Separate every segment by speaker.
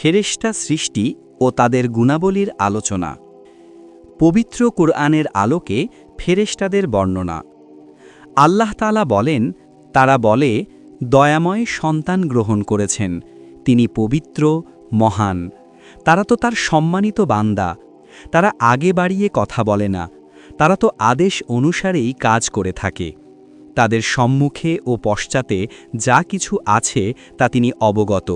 Speaker 1: ফেরেশতা সৃষ্টি ও তাদের গুণাবলীর আলোচনা। পবিত্র কুরআনের আলোকে ফেরেশতাদের বর্ণনা। আল্লাহ তাআলা বলেন, তারা বলে, দয়াময় সন্তান গ্রহণ করেছেন, তিনি পবিত্র, মহান। তারা তো তার সম্মানিত বান্দা। তারা আগে বাড়িয়ে কথা বলে না, তারা তো আদেশ অনুসারেই কাজ করে থাকে। তাদের সম্মুখে ও পশ্চাতে যা কিছু আছে তা তিনি অবগত।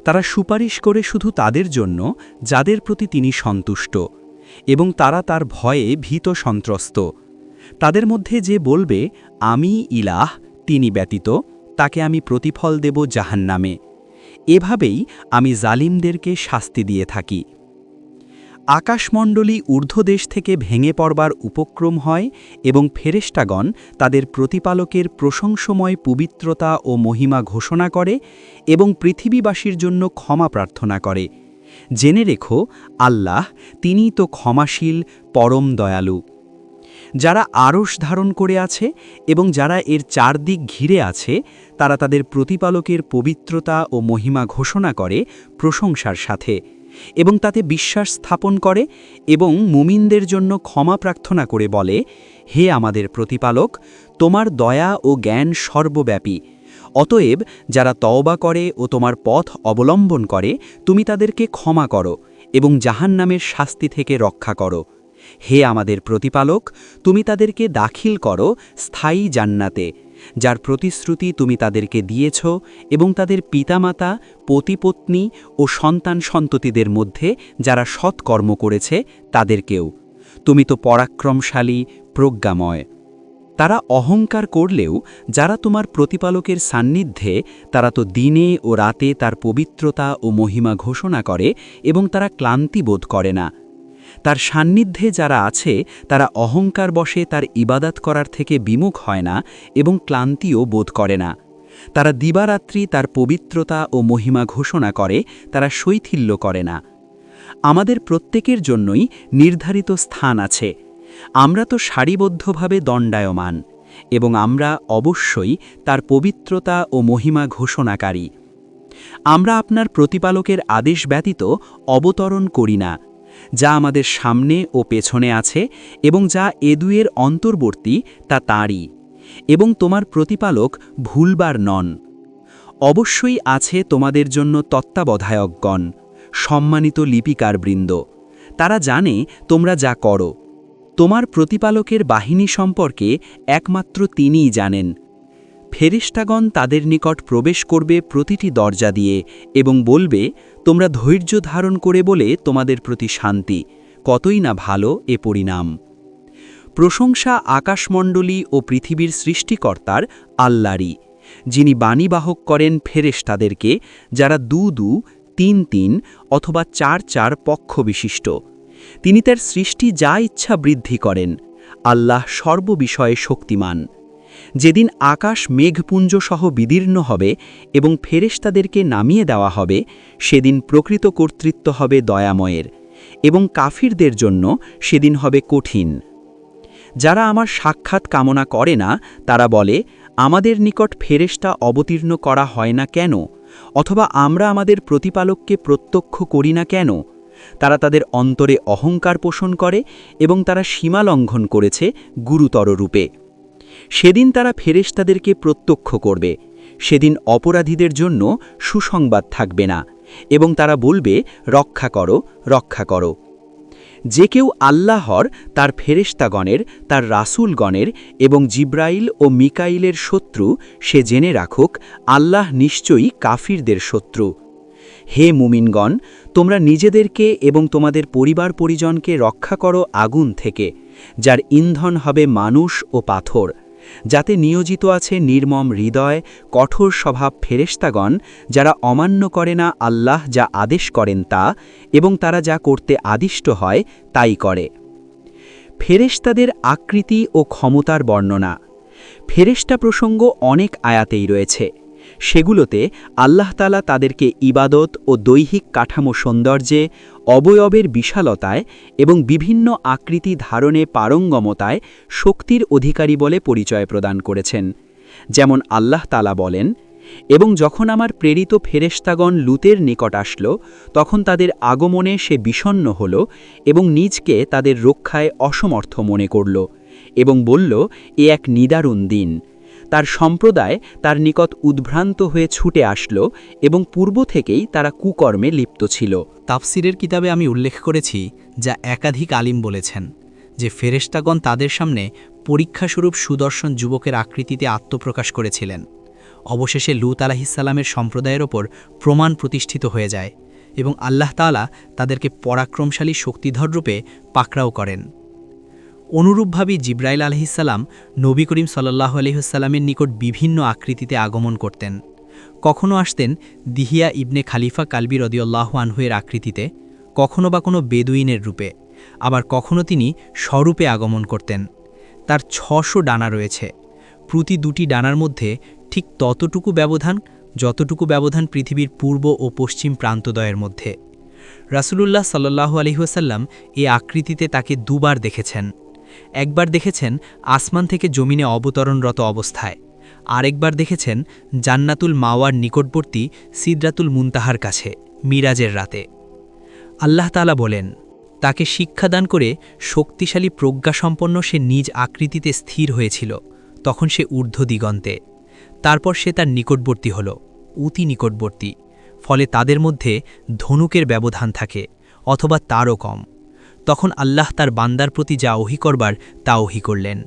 Speaker 1: তারা সুপারিশ করে শুধু তাদের জন্য যাদের প্রতি তিনি সন্তুষ্ট, এবং তারা তার ভয়ে ভীত সন্ত্রস্ত। তাদের মধ্যে যে বলবে, আমি ইলাহ, তিনি ব্যতীত, তাকে আমি প্রতিফল দেব জাহান্নামে। এভাবেই আমি জালিমদেরকে শাস্তি দিয়ে থাকি। আকাশমণ্ডলী ঊর্ধ্বদেশ থেকে ভেঙে পড়বার উপক্রম হয় এবং ফেরেশতাগণ তাদের প্রতিপালকের প্রশংসময় পবিত্রতা ও মহিমা ঘোষণা করে এবং পৃথিবীবাসীর জন্য ক্ষমা প্রার্থনা করে। জেনে রেখো, আল্লাহ, তিনিই তো ক্ষমাশীল, পরম দয়ালু। যারা আরশ ধারণ করে আছে এবং যারা এর চারদিক ঘিরে আছে, তারা তাদের প্রতিপালকের পবিত্রতা ও মহিমা ঘোষণা করে প্রশংসার সাথে, এবং তাতে বিশ্বাস স্থাপন করে এবং মুমিনদের জন্য ক্ষমা প্রার্থনা করে বলে, হে আমাদের প্রতিপালক, তোমার দয়া ও জ্ঞান সর্বব্যাপী। অতএব যারা তওবা করে ও তোমার পথ অবলম্বন করে, তুমি তাদেরকে ক্ষমা করো এবং জাহান্নামের শাস্তি থেকে রক্ষা করো। হে আমাদের প্রতিপালক, তুমি তাদেরকে দাখিল করো স্থায়ী জান্নাতে, যার প্রতিশ্রুতি তুমি তাদেরকে দিয়েছ, এবং তাদের পিতামাতা, পতিপত্নী ও সন্তান সন্ততিদের মধ্যে যারা সৎকর্ম করেছে তাদেরকেও। তুমি তো পরাক্রমশালী, প্রজ্ঞাময়। তারা অহংকার করলেও যারা তোমার প্রতিপালকের সান্নিধ্যে, তারা তো দিনে ও রাতে তার পবিত্রতা ও মহিমা ঘোষণা করে এবং তারা ক্লান্তি বোধ করে না। তার সান্নিধ্যে যারা আছে তারা অহংকার বশে তার ইবাদত করার থেকে বিমুখ হয় না এবং ক্লান্তিও বোধ করে না। তারা দিবারাত্রি তার পবিত্রতা ও মহিমা ঘোষণা করে, তারা শৈথিল্য করে না। আমাদের প্রত্যেকের জন্যই নির্ধারিত স্থান আছে। আমরা তো সারিবদ্ধভাবে দণ্ডায়মান, এবং আমরা অবশ্যই তার পবিত্রতা ও মহিমা ঘোষণাকারী। আমরা আপনার প্রতিপালকের আদেশ ব্যতীত অবতরণ করি না। যা আমাদের সামনে ও পেছনে আছে এবং যা এ দুয়ের অন্তর্বর্তী তা তাঁরই, এবং তোমার প্রতিপালক ভুলবার নন। অবশ্যই আছে তোমাদের জন্য তত্ত্বাবধায়কগণ, সম্মানিত লিপিকারবৃন্দ। তারা জানে তোমরা যা করো। তোমার প্রতিপালকের বাহিনী সম্পর্কে একমাত্র তিনিই জানেন। ফেরেশতাগণ তাদের নিকট প্রবেশ করবে প্রতিটি দরজা দিয়ে এবং বলবে, তোমরা ধৈর্য ধারণ করে বলে তোমাদের প্রতি শান্তি, কতই না ভালো এ পরিণাম। প্রশংসা আকাশমণ্ডলী ও পৃথিবীর সৃষ্টিকর্তার আল্লাহরই, যিনি বাণীবাহক করেন ফেরেশতাদেরকে, যারা 2-2, 3-3 অথবা 4-4 পক্ষ বিশিষ্ট। তিনি তার সৃষ্টি যা ইচ্ছা বৃদ্ধি করেন। আল্লাহ সর্ববিষয়ে শক্তিমান। যেদিন আকাশ মেঘপুঞ্জসহ বিদীর্ণ হবে এবং ফেরেশতাদেরকে নামিয়ে দেওয়া হবে, সেদিন প্রকৃত কর্তৃত্ব হবে দয়াময়ের, এবং কাফিরদের জন্য সেদিন হবে কঠিন। যারা আমার সাক্ষাৎ কামনা করে না, তারা বলে, আমাদের নিকট ফেরেশতা অবতীর্ণ করা হয় না কেন, অথবা আমরা আমাদের প্রতিপালককে প্রত্যক্ষ করি না কেন। তারা তাদের অন্তরে অহংকার পোষণ করে এবং তারা সীমা লঙ্ঘন করেছে গুরুতর রূপে। সেদিন তারা ফেরেশতাদেরকে প্রত্যক্ষ করবে। সেদিন অপরাধীদের জন্য সুসংবাদ থাকবে না, এবং তারা বলবে, রক্ষা করো, রক্ষা করো। যে কেউ আল্লাহর, তার ফেরেশতাগণের, তার রাসূলগণের এবং জিব্রাইল ও মিকাইলের শত্রু, সে জেনে রাখুক, আল্লাহ নিশ্চয়ই কাফিরদের শত্রু। হে মুমিনগণ, তোমরা নিজেদেরকে এবং তোমাদের পরিবার পরিজনকে রক্ষা করো আগুন থেকে, যার ইন্ধন হবে মানুষ ও পাথর, যাতে নিয়োজিত আছে নির্মম হৃদয়, কঠোর স্বভাব ফেরেশতাগণ, যারা অমান্য করে না আল্লাহ যা আদেশ করেন তা, এবং তারা যা করতে আদিষ্ট হয় তাই করে। ফেরেশতাদের আকৃতি ও ক্ষমতার বর্ণনা। ফেরেশতা প্রসঙ্গ অনেক আয়াতেই রয়েছে। সেগুলোতে আল্লাহ তাআলা তাদেরকে ইবাদত ও দৈহিক কাঠামো সৌন্দর্যে, অবয়বের বিশালতায় এবং বিভিন্ন আকৃতি ধারণে পারঙ্গমতায় শক্তির অধিকারী বলে পরিচয় প্রদান করেছেন। যেমন আল্লাহ তাআলা বলেন, এবং যখন আমার প্রেরিত ফেরেশতাগণ লুতের নিকট আসল, তখন তাদের আগমনে সে বিষণ্ণ হল এবং নিজকে তাদের রক্ষায় অসমর্থ মনে করল এবং বলল, এ এক নিদারুণ দিন। তার সম্প্রদায় তার নিকট উদ্ভ্রান্ত হয়ে ছুটে আসল এবং পূর্ব থেকেই তারা কুকর্মে লিপ্ত ছিল।
Speaker 2: তাফসিরের কিতাবে আমি উল্লেখ করেছি, যা একাধিক আলিম বলেছেন, যে ফেরেশতাগণ তাদের সামনে পরীক্ষাস্বরূপ সুদর্শন যুবকের আকৃতিতে আত্মপ্রকাশ করেছিলেন। অবশেষে লূত আলাইহিসসালামের সম্প্রদায়ের ওপর প্রমাণ প্রতিষ্ঠিত হয়ে যায় এবং আল্লাহ তাআলা তাদেরকে পরাক্রমশালী শক্তিধর রূপে পাকড়াও করেন। অনুরূপভাবে জিব্রাইল আলাইহিসসালাম নবী করিম সাল্লাল্লাহু আলাইহি ওয়াসাল্লামের নিকট বিভিন্ন আকৃতিতে আগমন করতেন। কখনো আসতেন দিহিয়া ইবনে খালিফা কালবি রাদিয়াল্লাহু আনহু-এর আকৃতিতে, কখনো বা কোনো বেদুইনের রূপে, আবার কখনো তিনি স্বরূপে আগমন করতেন। তার ৬০০ ডানা রয়েছে। প্রতি দুটি ডানার মধ্যে ঠিক ততটুকু ব্যবধান, যতটুকু ব্যবধান পৃথিবীর পূর্ব ও পশ্চিম প্রান্তদ্বয়ের মধ্যে। রাসূলুল্লাহ সাল্লাল্লাহু আলাইহি ওয়াসাল্লাম এই আকৃতিতে তাকে দুবার দেখেছেন। একবার দেখেছেন আসমান থেকে জমিনে অবতরণরত অবস্থায়, আরেকবার দেখেছেন জান্নাতুল মাওয়ার নিকটবর্তী সিদরাতুল মুনতাহার কাছে মিরাজের রাতে। আল্লাহ তাআলা বলেন, তাকে শিক্ষাদান করে শক্তিশালী প্রজ্ঞাসম্পন্ন সে নিজ আকৃতিতে স্থির হয়েছিল, তখন সে ঊর্ধ্ব দিগন্তে। তারপর সে তার নিকটবর্তী হল, অতি নিকটবর্তী, ফলে তাদের মধ্যে ধনুকের ব্যবধান থাকে অথবা তারও কম। তখন আল্লাহ তার বান্দার প্রতি যা ওহী করবার তা ওহী করলেন।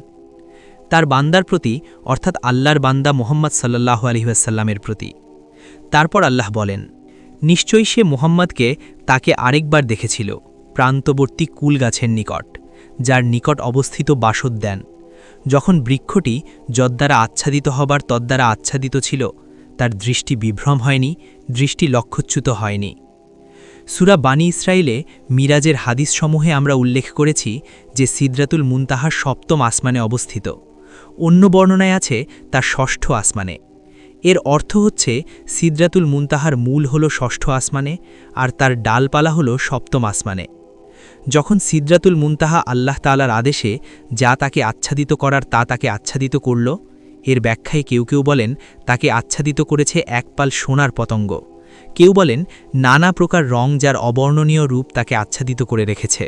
Speaker 2: তার বান্দার প্রতি অর্থাৎ আল্লাহর বান্দা মুহাম্মদ সাল্লাল্লাহু আলাইহি ওয়াসাল্লামের প্রতি। তারপর আল্লাহ বলেন, নিশ্চয়ই সে মুহাম্মদকে তাকে আরেকবার দেখেছিল প্রান্তবর্তী কুল গাছের নিকট, যার নিকট অবস্থিত বাসোদ্যান, যখন বৃক্ষটি যদ্বারা আচ্ছাদিত হবার তদ্বারা আচ্ছাদিত ছিল, তার দৃষ্টি বিভ্রম হয়নি, দৃষ্টি লক্ষ্যচ্যুত হয়নি। সূরা বানী ইসরাইলে মিরাজের হাদিসসমূহে আমরা উল্লেখ করেছি যে সিদরাতুল মুনতাহার ৭ম আসমানে অবস্থিত। অন্য বর্ণনায় আছে তা ৬ষ্ঠ আসমানে। এর অর্থ হচ্ছে সিদরাতুল মুনতাহার মূল হল ৬ষ্ঠ আসমানে আর তার ডালপালা হল ৭ম আসমানে। যখন সিদরাতুল মুনতাহা আল্লাহ তাআলার আদেশে যা তাকে আচ্ছাদিত করার তা তাকে আচ্ছাদিত করল, এর ব্যাখ্যায় কেউ কেউ বলেন তাকে আচ্ছাদিত করেছে একপাল সোনার পতঙ্গ, কেউ বলেন নানা প্রকার রং যার অবর্ণনীয় রূপ তাকে আচ্ছাদিত করে রেখেছে,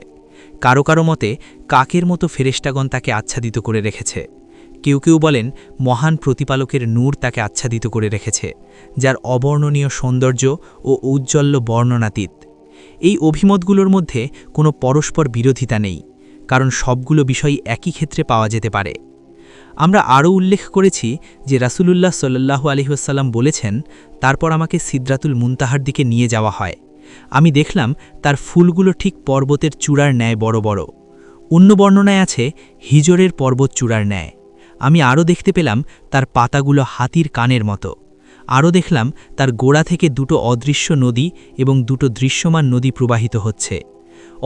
Speaker 2: কারো কারো মতে কাকের মতো ফেরেশতাগণ তাকে আচ্ছাদিত করে রেখেছে, কেউ কেউ বলেন মহান প্রতিপালকের নূর তাকে আচ্ছাদিত করে রেখেছে, যার অবর্ণনীয় সৌন্দর্য ও ঔজ্জ্বল্য বর্ণনাতীত। এই অভিমতগুলোর মধ্যে কোনো পরস্পর বিরোধিতা নেই, কারণ সবগুলো বিষয় একই ক্ষেত্রে পাওয়া যেতে পারে। আমরা আরও উল্লেখ করেছি যে রাসূলুল্লাহ সাল্লাল্লাহু আলাইহি ওয়াসাল্লাম বলেছেন, তারপর আমাকে সিদরাতুল মুনতাহার দিকে নিয়ে যাওয়া হয়। আমি দেখলাম তার ফুলগুলো ঠিক পর্বতের চূড়ার ন্যায় বড় বড়। অন্য বর্ণনায় আছে হিজরের পর্বত চূড়ার ন্যায়। আমি আরও দেখতে পেলাম তার পাতাগুলো হাতির কানের মতো। আরও দেখলাম তার গোড়া থেকে দুটো অদৃশ্য নদী এবং দুটো দৃশ্যমান নদী প্রবাহিত হচ্ছে।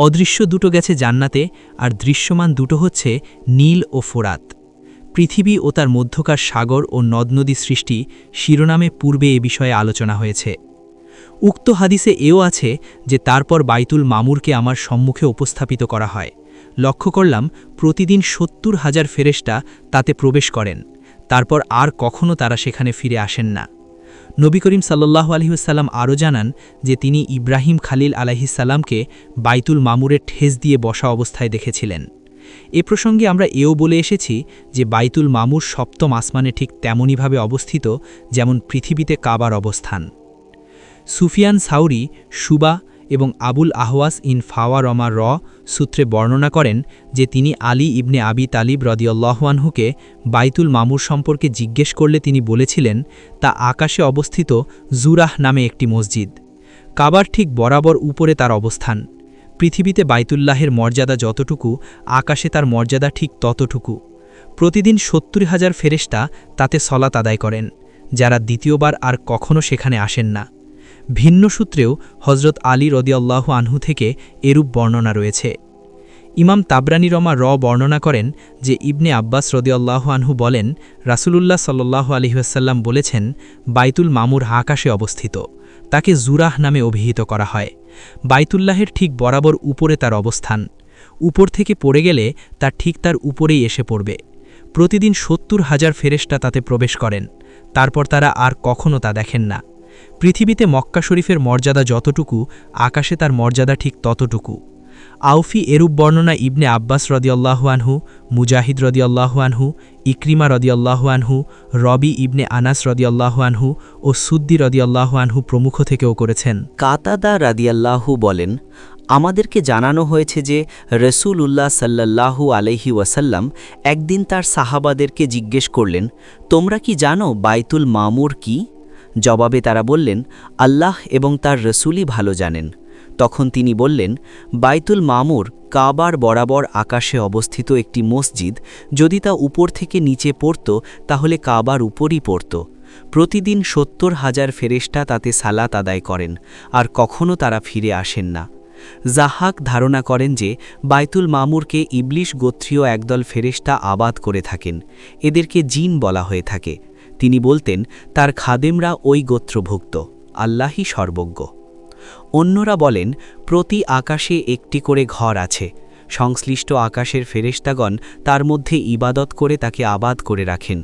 Speaker 2: অদৃশ্য দুটো গেছে জান্নাতে আর দৃশ্যমান দুটো হচ্ছে নীল ও ফোরাত। পৃথিবী ও তার মধ্যকার সাগর ও নদনদী সৃষ্টি শিরোনামে পূর্বে এ বিষয়ে আলোচনা হয়েছে। উক্ত হাদিসে এও আছে যে তারপর বাইতুল মামুরকে আমার সম্মুখে উপস্থাপিত করা হয়। লক্ষ্য করলাম প্রতিদিন ৭০,০০০ ফেরেশতা তাতে প্রবেশ করেন, তারপর আর কখনো তারা সেখানে ফিরে আসেন না। নবী করিম সাল্লাল্লাহু আলাইহি ওয়াসাল্লাম আরও জানান যে তিনি ইব্রাহিম খালিল আলাইহিসসালামকে বাইতুল মামুরে ঠেস দিয়ে বসা অবস্থায় দেখেছিলেন। এ প্রসঙ্গে আমরা এও বলে এসেছি যে বাইতুল মামুর ৭ম আসমানে ঠিক তেমনইভাবে অবস্থিত যেমন পৃথিবীতে কাবার অবস্থান। সুফিয়ান সাউরি, শুবা এবং আবুল আহওয়াস ইন ফাওয়া রমা সূত্রে বর্ণনা করেন যে তিনি আলী ইবনে আবি তালিব রাদিয়াল্লাহু আনহুকে বাইতুল মামুর সম্পর্কে জিজ্ঞেস করলে তিনি বলেছিলেন তা আকাশে অবস্থিত জুরাহ নামে একটি মসজিদ। কাবার ঠিক বরাবর উপরে তার অবস্থান। পৃথিবীতে বাইতুল্লাহের মর্যাদা যতটুকু, আকাশে তার মর্যাদা ঠিক ততটুকু। প্রতিদিন ৭০,০০০ ফেরেশতা তাতে সলাত আদায় করেন, যারা দ্বিতীয়বার আর কখনো সেখানে আসেন না। ভিন্ন সূত্রেও হজরত আলী রাদিয়াল্লাহু আনহু থেকে এরূপ বর্ণনা রয়েছে। ইমাম তাবরানী রমা বর্ণনা করেন যে ইবনে আব্বাস রাদিয়াল্লাহু আনহু বলেন, রাসূলুল্লাহ সাল্লাল্লাহু আলাইহি ওয়াসাল্লাম বলেছেন, বাইতুল মামুর আকাশে অবস্থিত, তাকে জুরাহ নামে অভিহিত করা হয়। বাইতুল্লাহের ঠিক বরাবর উপরে তার অবস্থান। উপর থেকে পড়ে গেলে তা ঠিক তার উপরেই এসে পড়বে। প্রতিদিন ৭০,০০০ ফেরেশতা তাতে প্রবেশ করেন, তারপর তারা আর কখনো তা দেখেন না। পৃথিবীতে মক্কা শরীফের মর্যাদা যতটুকু, আকাশে তার মর্যাদা ঠিক ততটুকু। আউফি এরূপ বর্ণনা ইবনে আব্বাস রদিয়াল্লাহু আনহু, মুজাহিদ রদিয়াল্লাহু আনহু, ইকরিমা রদিয়াল্লাহু আনহু, রবি ইবনে আনাস রদিয়াল্লাহু আনহু ও সুদ্দি রদিয়াল্লাহু আনহু প্রমুখ থেকেও করেছেন।
Speaker 3: কাতাদা রাদিয়াল্লাহু বলেন, আমাদেরকে জানানো হয়েছে যে রসূলুল্লাহ সাল্লাল্লাহু আলাইহি ওয়াসাল্লাম একদিন তার সাহাবাদেরকে জিজ্ঞেস করলেন, তোমরা কি জানো বাইতুল মামুর কি? জবাবে তারা বললেন, আল্লাহ এবং তার রসূলই ভালো জানেন। তখন তিনি বললেন, বাইতুল মামুর কাবার বরাবর আকাশে অবস্থিত একটি মসজিদ। যদি তা উপর থেকে নিচে পড়ত তাহলে কাবার উপরই পড়ত। প্রতিদিন ৭০,০০০ ফেরেশতা তাতে সালাত আদায় করেন, আর কখনো তারা ফিরে আসেন না। জাহাক ধারণা করেন যে বাইতুল মামুরকে ইবলিশ গোত্রীয় একদল ফেরেশতা আবাদ করে থাকেন। এদেরকে জিন বলা হয়ে থাকে। তিনি বলতেন, তার খাদেমরা ওই গোত্রভুক্ত, আল্লাহই সর্বজ্ঞ। অন্যরা বলেন, প্রতি আকাশে একটি করে ঘর আছে। সংশ্লিষ্ট আকাশের ফেরেশতাগণ তার মধ্যে ইবাদত করে তাকে আবাদ করে রাখেন।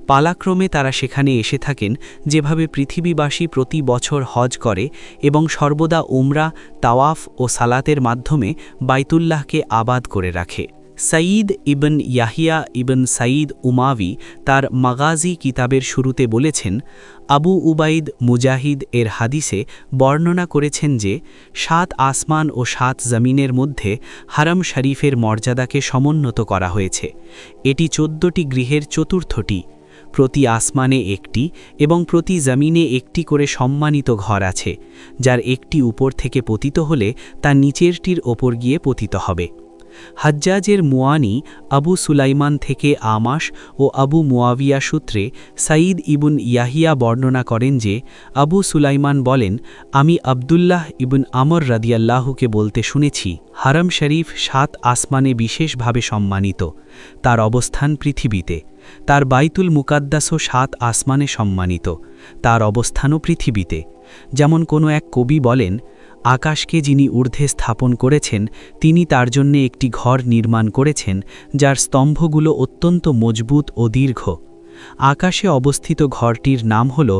Speaker 3: পালাক্রমে তারা সেখানে এসে থাকেন, যেভাবে পৃথিবীবাসী প্রতি বছর হজ করে এবং সর্বদা উমরা, তাওয়াফ ও সালাতের মাধ্যমে বাইতুল্লাহকে আবাদ করে রাখে। সাঈদ ইবন ইয়াহিয়া ইবন সাঈদ উমাভি তার মাগাজি কিতাবের শুরুতে বলেছেন, আবু উবাইদ মুজাহিদ এর হাদিসে বর্ণনা করেছেন যে ৭ আসমান ও ৭ জমিনের মধ্যে হারাম শরীফের মর্যাদাকে সমুন্নত করা হয়েছে। এটি ১৪টি গৃহের চতুর্থটি। প্রতি আসমানে একটি এবং প্রতি জমিনে একটি করে সম্মানিত ঘর আছে, যার একটি উপর থেকে পতিত হলে তা নিচেরটির ওপর গিয়ে পতিত হবে। হাজ্জাজের মুয়ানি আবু সুলাইমান থেকে আমাশ ও আবু মুয়াবিয়া সূত্রে সাঈদ ইবন ইয়াহিয়া বর্ণনা করেন যে আবু সুলাইমান বলেন, আমি আবদুল্লাহ ইবন আমর রাদিয়াল্লাহুকে বলতে শুনেছি, হারাম শরীফ ৭ আসমানে বিশেষভাবে সম্মানিত। তার অবস্থান পৃথিবীতে। তার বাইতুল মুকাদ্দাসও ৭ আসমানে সম্মানিত। তার অবস্থানও পৃথিবীতে। যেমন কোনো এক কবি বলেন, আকাশকে যিনি ঊর্ধ্বে স্থাপন করেছেন তিনি তার জন্য একটি ঘর নির্মাণ করেছেন, যার স্তম্ভগুলো অত্যন্ত মজবুত ও দীর্ঘ। আকাশে অবস্থিত ঘরটির নাম হল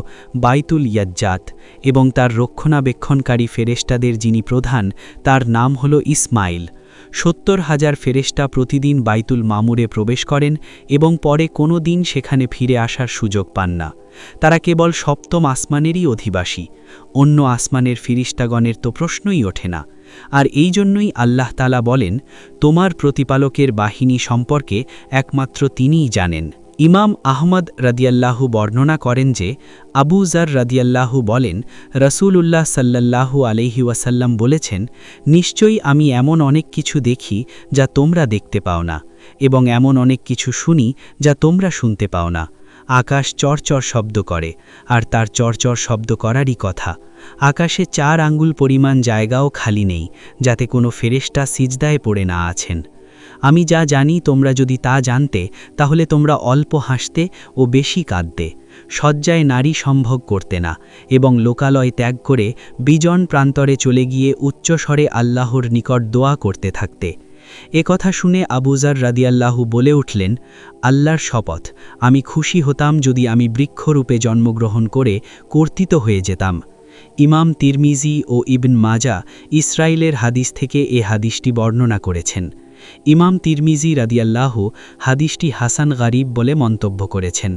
Speaker 3: বাইতুল ইয়াজ্জাত এবং তার রক্ষণাবেক্ষণকারী ফেরেশতাদের যিনি প্রধান তার নাম হল ইসমাইল। ৭০,০০০ ফেরেশতা প্রতিদিন বাইতুল মামুরে প্রবেশ করেন এবং পরে কোনো দিন সেখানে ফিরে আসার সুযোগ পান না। তারা কেবল ৭ম আসমানেরই অধিবাসী। অন্য আসমানের ফিরিস্তাগণের তো প্রশ্নই ওঠে না। আর এই জন্যই আল্লাহ তাআলা বলেন, তোমার প্রতিপালকের বাহিনী সম্পর্কে একমাত্র তিনিই জানেন। ইমাম আহমদ রাদিয়াল্লাহু বর্ণনা করেন যে আবু জার রাদিয়াল্লাহু বলেন, রাসূলুল্লাহ সাল্লাল্লাহু আলাইহি ওয়াসাল্লাম বলেছেন, নিশ্চয়ই আমি এমন অনেক কিছু দেখি যা তোমরা দেখতে পাও না, এবং এমন অনেক কিছু শুনি যা তোমরা শুনতে পাও না। আকাশ চরচর শব্দ করে, আর তার চরচর শব্দ করারই কথা। আকাশে ৪ আঙ্গুল পরিমাণ জায়গাও খালি নেই, যাতে কোনো ফেরেশতা সিজদায় পড়ে না আছেন। আমি যা জানি তোমরা যদি তা জানতে, তাহলে তোমরা অল্প হাসতে ও বেশি কাঁদতে, শয্যায় নারী সম্ভোগ করতে না, এবং লোকালয় ত্যাগ করে বিজন প্রান্তরে চলে গিয়ে উচ্চস্বরে আল্লাহর নিকট দোয়া করতে থাকতে। এ কথা শুনে আবু জার রাদিয়াল্লাহু বলে উঠলেন, আল্লাহর শপথ, আমি খুশি হতাম যদি আমি বৃক্ষরূপে জন্মগ্রহণ করে কর্তৃত হয়ে যেতাম। ইমাম তিরমিজি ও ইবন মাজা ইসরাইলের হাদিস থেকে এ হাদিসটি বর্ণনা করেছেন। ইমাম তিরমিজি রাদিয়াল্লাহু হাদিসটি হাসান গারিব বলে মন্তব্য করেছেন।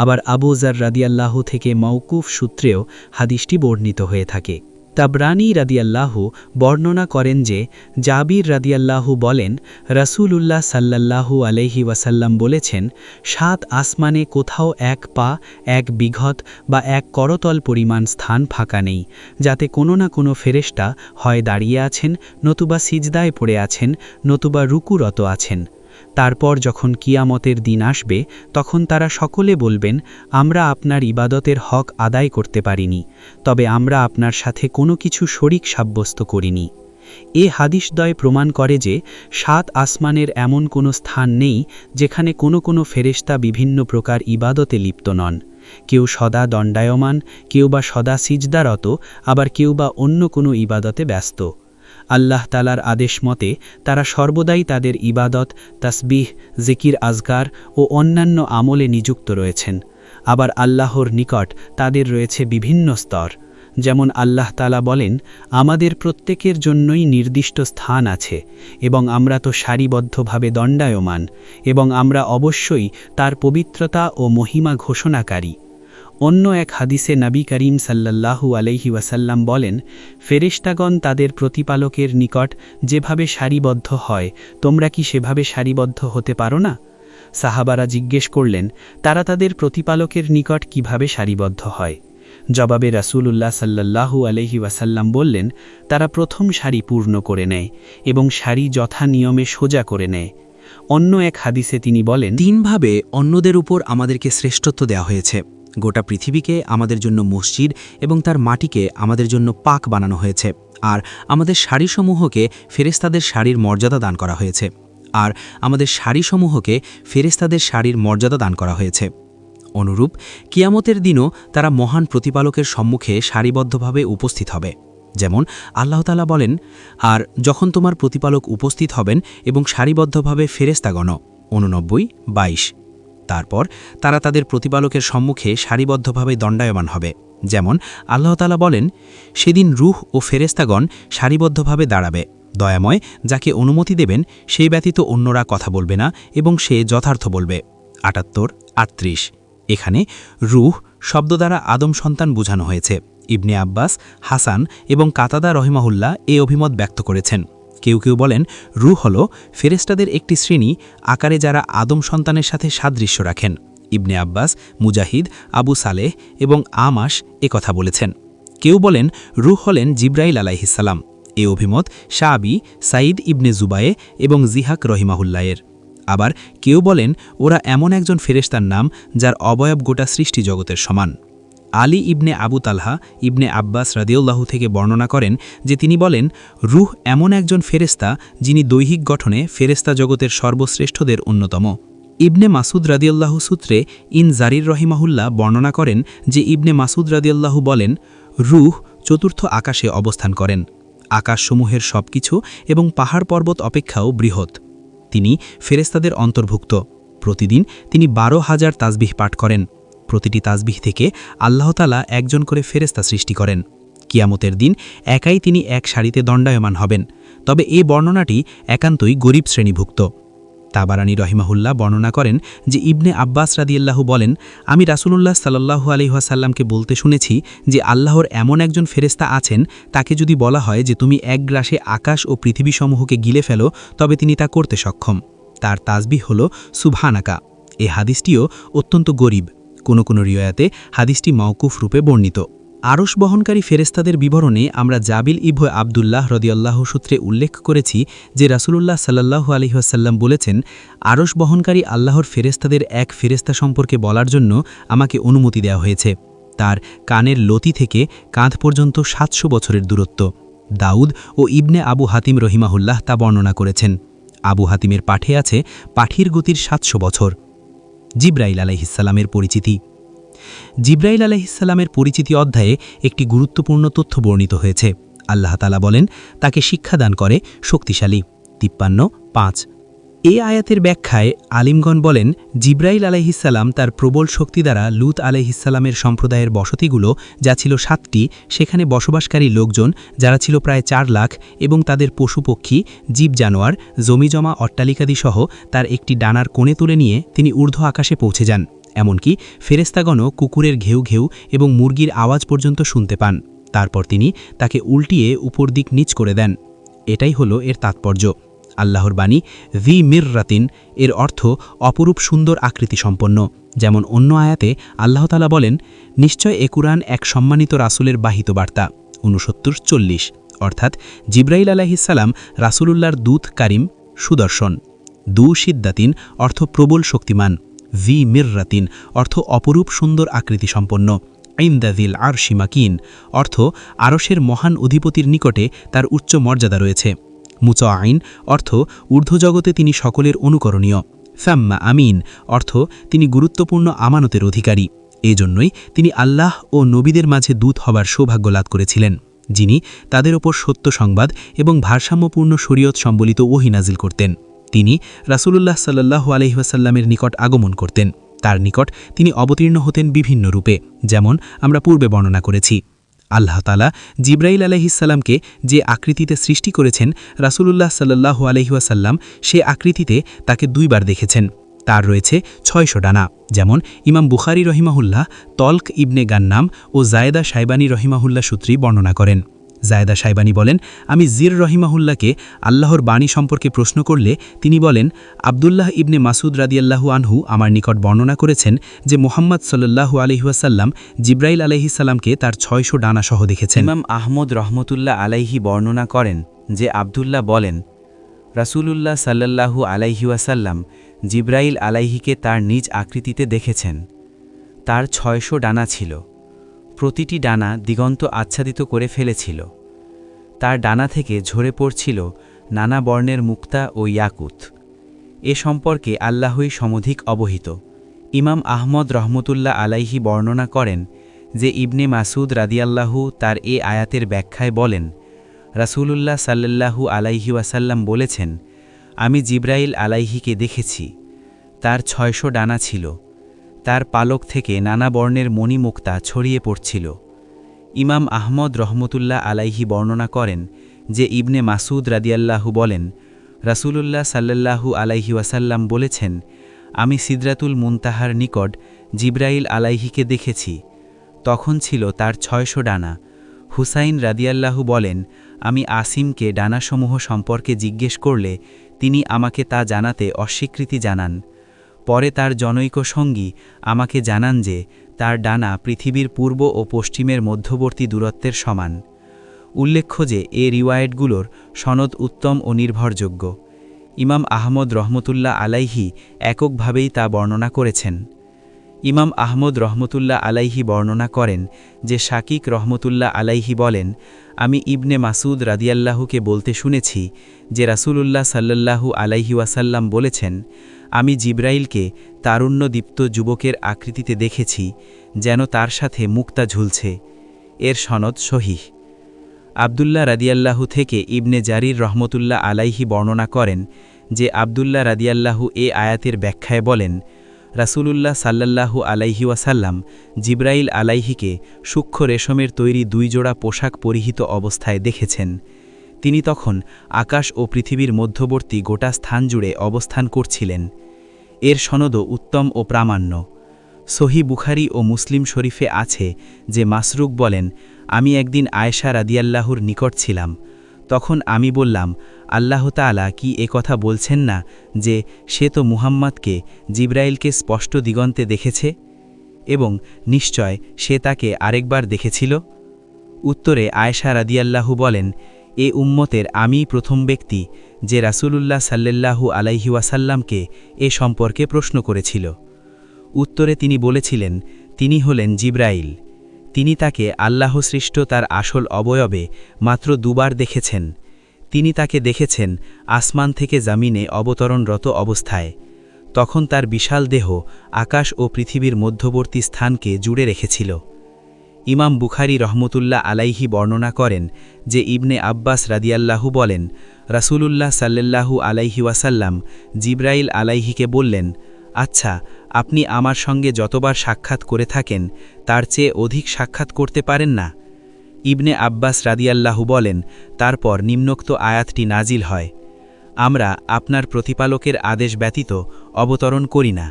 Speaker 3: আবার আবু জার রাদিয়াল্লাহু থেকে মওকুফ সূত্রেও হাদিসটি বর্ণিত হয়ে থাকে। তাবরানী রাদিয়াল্লাহু বর্ণনা করেন যে জাবির রাদিয়াল্লাহু বলেন, রাসূলুল্লাহ সাল্লাল্লাহু আলাইহি ওয়াসাল্লাম বলেছেন, ৭ আসমানে কোথাও ১ পা, ১ বিঘত বা ১ করতল পরিমাণ স্থান ফাঁকা নেই, যাতে কোনো না কোনো ফেরেশতা হয় দাঁড়িয়ে আছেন, নতুবা সিজদায় পড়ে আছেন, নতুবা রুকুরত আছেন। তারপর যখন কিয়ামতের দিন আসবে, তখন তারা সকলে বলবেন, আমরা আপনার ইবাদতের হক আদায় করতে পারিনি, তবে আমরা আপনার সাথে কোনো কিছু শরিক সাব্যস্ত করিনি। এ হাদিসদ্বয় প্রমাণ করে যে ৭ আসমানের এমন কোনো স্থান নেই যেখানে কোনো ফেরেশতা বিভিন্ন প্রকার ইবাদতে লিপ্ত নন। কেউ সদা দণ্ডায়মান, কেউ বা সদা সিজদারত, আবার কেউ বা অন্য কোনো ইবাদতে ব্যস্ত। আল্লাহ তাআলার আদেশ মতে তারা সর্বদাই তাদের ইবাদত, তাসবিহ, জিকির আজকার ও অন্যান্য আমলে নিযুক্ত রয়েছেন।
Speaker 2: আবার আল্লাহর নিকট তাদের রয়েছে বিভিন্ন স্তর। যেমন আল্লাহ তাআলা বলেন, আমাদের প্রত্যেকের জন্যই নির্দিষ্ট স্থান আছে এবং আমরা তো সারিবদ্ধভাবে দণ্ডায়মান এবং আমরা অবশ্যই তার পবিত্রতা ও মহিমা ঘোষণাকারী। অন্য এক হাদিসে নবী করিম সাল্লাল্লাহু আলাইহি ওয়াসাল্লাম বলেন, ফেরেশতাগণ তাদের প্রতিপালকের নিকট যেভাবে সারিবদ্ধ হয়, তোমরা কি সেভাবে সারিবদ্ধ হতে পারো না? সাহাবারা জিজ্ঞেস করলেন, তারা তাদের প্রতিপালকের নিকট কিভাবে সারিবদ্ধ হয়? জবাবে রাসূলুল্লাহ সাল্লাল্লাহু আলাইহি ওয়াসাল্লাম বললেন, তারা প্রথম সারি পূর্ণ করে নেয় এবং সারি যথা নিয়মে সোজা করে নেয়। অন্য এক হাদিসে তিনি বলেন,
Speaker 1: তিনভাবে অন্যদের উপর আমাদেরকে শ্রেষ্ঠত্ব দেওয়া হয়েছে। গোটা পৃথিবীকে আমাদের জন্য মসজিদ এবং তার মাটিকে আমাদের জন্য পাক বানানো হয়েছে, আর আমাদের সারিসমূহকে ফেরেশতাদের সারির মর্যাদা দান করা হয়েছে। দান করা হয়েছে। অনুরূপ কিয়ামতের দিনও তারা মহান প্রতিপালকের সম্মুখে সারিবদ্ধভাবে উপস্থিত হবে। যেমন আল্লাহ তাআলা বলেন, আর যখন তোমার প্রতিপালক উপস্থিত হবেন এবং সারিবদ্ধভাবে ফেরেশতাগণ 89-22। তারপর তারা তাদের প্রতিপালকের সম্মুখে সারিবদ্ধভাবে দণ্ডায়মান হবে। যেমন আল্লাহ তাআলা বলেন, সেদিন রূহ ও ফেরেশতাগণ সারিবদ্ধভাবে দাঁড়াবে। দয়াময় যাকে অনুমতি দেবেন সেই ব্যতীত অন্যরা কথা বলবে না এবং সে যথার্থ বলবে। 78-38। এখানে রূহ শব্দ দ্বারা আদম সন্তান বোঝানো হয়েছে। ইবনে আব্বাস, হাসান এবং কাতাদা রহিমাহুল্লাহ এ অভিমত ব্যক্ত করেছেন। কেউ কেউ বলেন, রূহ হল ফেরেশতাদের একটি শ্রেণী, আকারে যারা আদম সন্তানের সাথে সাদৃশ্য রাখেন। ইবনে আব্বাস, মুজাহিদ, আবু সালেহ এবং আমাশ কথা বলেছেন। কেউ বলেন, রূহ হলেন জিব্রাইল আলাইহিসসালাম। এ অভিমত শাআবী, সাঈদ ইবনে জুবায়ে এবং জিহাক রহিমাহুল্লাহের। আবার কেউ বলেন, ওরা এমন একজন ফেরেশতার নাম যার অবয়ব গোটা সৃষ্টি জগতের সমান। আলী ইবনে আবু তালহা ইবনে আব্বাস রাদিয়াল্লাহু থেকে বর্ণনা করেন যে তিনি বলেন, রূহ এমন একজন ফেরেশতা যিনি দৈহিক গঠনে ফেরেশতা জগতের সর্বশ্রেষ্ঠদের অন্যতম। ইবনে মাসুদ রাদিয়াল্লাহু সূত্রে ইন জারির রহিমাহুল্লাহ বর্ণনা করেন যে ইবনে মাসুদ রাদিয়াল্লাহু বলেন, রূহ চতুর্থ আকাশে অবস্থান করেন। আকাশসমূহের সবকিছু এবং পাহাড় পর্বত অপেক্ষাও বৃহৎ। তিনি ফেরেশতাদের অন্তর্ভুক্ত। প্রতিদিন তিনি 12,000 তাসবিহ পাঠ করেন। প্রতিটি তাসবিহ থেকে আল্লাহ তাআলা একজন করে ফেরেশতা সৃষ্টি করেন। কিয়ামতের দিন একাই তিনি এক সারিতে দণ্ডায়মান হবেন। তবে এই বর্ণনাটি একান্তই গরিব শ্রেণীভুক্ত। তাবারানী রহিমাহুল্লাহ বর্ণনা করেন যে ইবনে আব্বাস রাদিয়াল্লাহু বলেন, আমি রাসূলুল্লাহ সাল্লাল্লাহু আলাইহি ওয়াসাল্লামকে বলতে শুনেছি যে আল্লাহর এমন একজন ফেরেশতা আছেন, তাকে যদি বলা হয় যে তুমি এক গ্রাসে আকাশ ও পৃথিবীসমূহকে গিলে ফেলো, তবে তিনি তা করতে সক্ষম। তার তাসবিহ হল সুবহানাকা। এ হাদিসটিও অত্যন্ত গরিব। কোনো কোনো রিওয়ায়াতে হাদিসটি মাওকুফ রূপে বর্ণিত। আরশ বহনকারী ফেরেশতাদের বিবরণে আমরা জাবিল ইবনে আব্দুল্লাহ রাদিয়াল্লাহু সূত্রে উল্লেখ করেছি যে রাসূলুল্লাহ সাল্লাল্লাহু আলাইহি ওয়াসাল্লাম বলেছেন, আরশ বহনকারী আল্লাহর ফেরেশতাদের এক ফেরেশতা সম্পর্কে বলার জন্য আমাকে অনুমতি দেওয়া হয়েছে। তার কানের লতি থেকে কাঁধ পর্যন্ত 700 বছরের দূরত্ব। দাউদ ও ইবনে আবু হাতিম রহিমাহুল্লাহ তা বর্ণনা করেছেন। আবু হাতিমের পাঠে আছে পাঠির গতির 700 বছর। জিব্রাইল আলাইহিসসালামের পরিচিতি। জিব্রাইল আলাইহিসসালামের পরিচিতি অধ্যায়ে একটি গুরুত্বপূর্ণ তথ্য বর্ণিত হয়েছে। আল্লাহ তাআলা বলেন, তাকে শিক্ষাদান করে শক্তিশালী। 53-5। এই আয়াতের ব্যাখ্যায় আলিমগণ বলেন, জিব্রাইল আলাইহিসসালাম তার প্রবল শক্তি দ্বারা লূত আলাইহিসসালামের সম্প্রদায়ের বসতিগুলো, যা ছিল 7টি, সেখানে বসবাসকারী লোকজন যারা ছিল প্রায় 4 লাখ, এবং তাদের পশুপক্ষী, জীব জানোয়ার, জমিজমা অট্টালিকাদিসহ তার একটি ডানার কোণে তুলে নিয়ে তিনি ঊর্ধ্ব আকাশে পৌঁছে যান। এমনকি ফেরেশতাগণও কুকুরের ঘেউ ঘেউ এবং মুরগির আওয়াজ পর্যন্ত শুনতে পান। তারপর তিনি তাকে উল্টিয়ে উপর দিক নিচ করে দেন। এটাই হলো এর তাৎপর্য। আল্লাহর বাণী ভি মিররাতিন এর অর্থ অপরূপ সুন্দর আকৃতি সম্পন্ন। যেমন অন্য আয়াতে আল্লাহ তাআলা বলেন, নিশ্চয় এ কুরআন এক সম্মানিত রাসূলের বাহিত বার্তা। 69-40। অর্থাৎ জিব্রাইল আলাইহিসসালাম রাসূলুল্লাহর দূত কারিম, সুদর্শন। দু সিদ্দাতিন অর্থ প্রবল শক্তিমান। ভি মিররাতিন অর্থ অপরূপ সুন্দর আকৃতি সম্পন্ন। ইনদাযিল আরশি মাকিন অর্থ আরশের মহান অধিপতির নিকটে তার উচ্চ মর্যাদা রয়েছে। মুতাআইন অর্থ ঊর্ধ্বজগতে তিনি সকলের অনুকরণীয়। সাম্মা আমিন অর্থ তিনি গুরুত্বপূর্ণ আমানতের অধিকারী। এজন্যই তিনি আল্লাহ ও নবীদের মাঝে দূত হবার সৌভাগ্য লাভ করেছিলেন, যিনি তাদের ওপর সত্য সংবাদ এবং ভারসাম্যপূর্ণ শরীয়ত সম্বলিত ওহী নাজিল করতেন। তিনি রাসূলুল্লাহ সাল্লাল্লাহু আলাইহি ওয়াসাল্লামের নিকট আগমন করতেন।
Speaker 4: তার নিকট তিনি অবতীর্ণ হতেন বিভিন্ন রূপে, যেমন আমরা পূর্বে বর্ণনা করেছি। আল্লাহ তাআলা জিব্রাইল আলাইহিসসালামকে যে আকৃতিতে সৃষ্টি করেছেন, রাসূলুল্লাহ সাল্লাল্লাহু আলাইহি ওয়াসাল্লাম সে আকৃতিতে তাকে 2 বার দেখেছেন। তার রয়েছে 600 ডানা, যেমন ইমাম বুখারী রহিমাহুল্লাহ তলক ইবনে গান্নাম ও জায়েদা শাইবানী রহিমাহুল্লাহ সূত্রে বর্ণনা করেন। জায়েদা শাইবানী বলেন, আমি জির রহিমাহুল্লাহকে আল্লাহর বাণী সম্পর্কে প্রশ্ন করলে তিনি বলেন, আব্দুল্লাহ ইবনে মাসুদ রাদিয়াল্লাহু আনহু আমার নিকট বর্ণনা করেছেন যে মুহাম্মদ সাল্লাল্লাহু আলাইহি ওয়াসাল্লাম জিব্রাইল আলাইহিস সালামকে তার 600 ডানা সহ দেখেছেন।
Speaker 3: ইমাম আহমদ রহমতুল্লাহ আলাইহি বর্ণনা করেন যে আব্দুল্লাহ বলেন, রাসূলুল্লাহ সাল্লাল্লাহু আলাইহি ওয়াসাল্লাম জিব্রাইল আলাইহিকে তার নিজ আকৃতিতে দেখেছেন। তার 600 ডানা ছিল, প্রতিটি ডানা দিগন্ত আচ্ছাদিত করে ফেলেছিল। তার ডানা থেকে ঝরে পড়ছিল নানা বর্ণের মুক্তা ও ইয়াকুত। এ সম্পর্কে আল্লাহই সমধিক অবহিত। ইমাম আহমদ রহমতুল্লাহ আলাইহি বর্ণনা করেন যে ইবনে মাসুদ রাদিয়াল্লাহু তার এ আয়াতের ব্যাখ্যায় বলেন, রাসূলুল্লাহ সাল্লাল্লাহু আলাইহি ওয়াসাল্লাম বলেছেন, আমি জিব্রাইল আলাইহিকে দেখেছি। তার 600 ডানা ছিল, তার পালক থেকে নানা বর্ণের মণিমুক্তা ছড়িয়ে পড়ছিল। ইমাম আহমদ রহমতুল্লাহ আলাইহি বর্ণনা করেন যে ইবনে মাসুদ রাদিয়াল্লাহু বলেন, রাসূলুল্লাহ সাল্লাল্লাহু আলাইহি ওয়াসাল্লাম বলেছেন, আমি সিদরাতুল মুনতাহার নিকট জিব্রাইল আলাইহিকে দেখেছি, তখন ছিল তার 600 ডানা। হুসাইন রাদিয়াল্লাহু বলেন, আমি আসিমকে ডানাসমূহ সম্পর্কে জিজ্ঞেস করলে তিনি আমাকে তা জানাতে অস্বীকৃতি জানান। পরে তার জনৈক সঙ্গী আমাকে জানান যে তার ডানা পৃথিবীর পূর্ব ও পশ্চিমের মধ্যবর্তী দূরত্বের সমান। উল্লেখ্য যে এ রিওয়ায়েতগুলোর সনদ উত্তম ও নির্ভরযোগ্য। ইমাম আহমদ রহমতুল্লাহ আলাইহি এককভাবেই তা বর্ণনা করেছেন। ইমাম আহমদ রহমতুল্লাহ আলাইহি বর্ণনা করেন যে শাকিক রহমতুল্লাহ আলাইহি বলেন, আমি ইবনে মাসুদ রাদিয়াল্লাহুকে বলতে শুনেছি যে রাসূলুল্লাহ সাল্লাল্লাহু আলাইহি ওয়াসাল্লাম বলেছেন, আমি জিব্রাইলকে তারুণ্যদীপ্ত যুবকের আকৃতিতে দেখেছি, যেন তার সাথে মুক্তা ঝুলছে। এর সনদ সহিহ। আব্দুল্লাহ রাদিয়াল্লাহু থেকে ইবনে জারির রহমতুল্লাহ আলাইহি বর্ণনা করেন যে আব্দুল্লাহ রাদিয়াল্লাহু এ আয়াতের ব্যাখ্যায় বলেন, রাসূলুল্লাহ সাল্লাল্লাহু আলাইহি ওয়াসাল্লাম জিব্রাইল আলাইহিকে সূক্ষ্ম রেশমের তৈরি 2 জোড়া পোশাক পরিহিত অবস্থায় দেখেছেন। তিনি তখন আকাশ ও পৃথিবীর মধ্যবর্তী গোটা স্থান জুড়ে অবস্থান করছিলেন। এর সনদও উত্তম ও প্রামাণ্য। সহিহ বুখারী ও মুসলিম শরীফে আছে যে মাসরুক বলেন, আমি একদিন আয়েশা রাদিয়াল্লাহুর নিকট ছিলাম। তখন আমি বললাম, আল্লাহ তাআলা কি এ কথা বলছেন না যে সে তো মুহাম্মাদকে জিব্রাইলকে স্পষ্ট দিগন্তে দেখেছে এবং নিশ্চয় সে তাকে আরেকবার দেখেছিল? উত্তরে আয়েশা রাদিয়াল্লাহু বলেন, এ উম্মতের আমিই প্রথম ব্যক্তি যে রাসূলুল্লাহ সাল্লাল্লাহু আলাইহি ওয়াসাল্লামকে এ সম্পর্কে প্রশ্ন করেছিল। উত্তরে তিনি বলেছিলেন, তিনি হলেন জিব্রাইল। তিনি তাকে আল্লাহ সৃষ্ট তার আসল অবয়বে মাত্র 2 বার দেখেছেন। তিনি তাকে দেখেছেন আসমান থেকে জামিনে অবতরণরত অবস্থায়। তখন তার বিশাল দেহ আকাশ ও পৃথিবীর মধ্যবর্তী স্থানকে জুড়ে রেখেছিল। ইমাম বুখারী রহমতুল্লাহ আলাইহি বর্ণনা করেন যে ইবনে আব্বাস রাদিয়াল্লাহু বলেন, রাসূলুল্লাহ সাল্লাল্লাহু আলাইহি ওয়াসাল্লাম জিব্রাইল আলাইহিকে বললেন, আচ্ছা, আপনি আমার সঙ্গে যতবার সাক্ষাৎ করে থাকেন তার চেয়ে অধিক সাক্ষাৎ করতে পারেন না? ইবনে আব্বাস রাদিয়াল্লাহু বলেন, তারপর নিম্নোক্ত আয়াতটি নাজিল হয়, আমরা আপনার প্রতিপালকের আদেশ ব্যতীত অবতরণ করি না,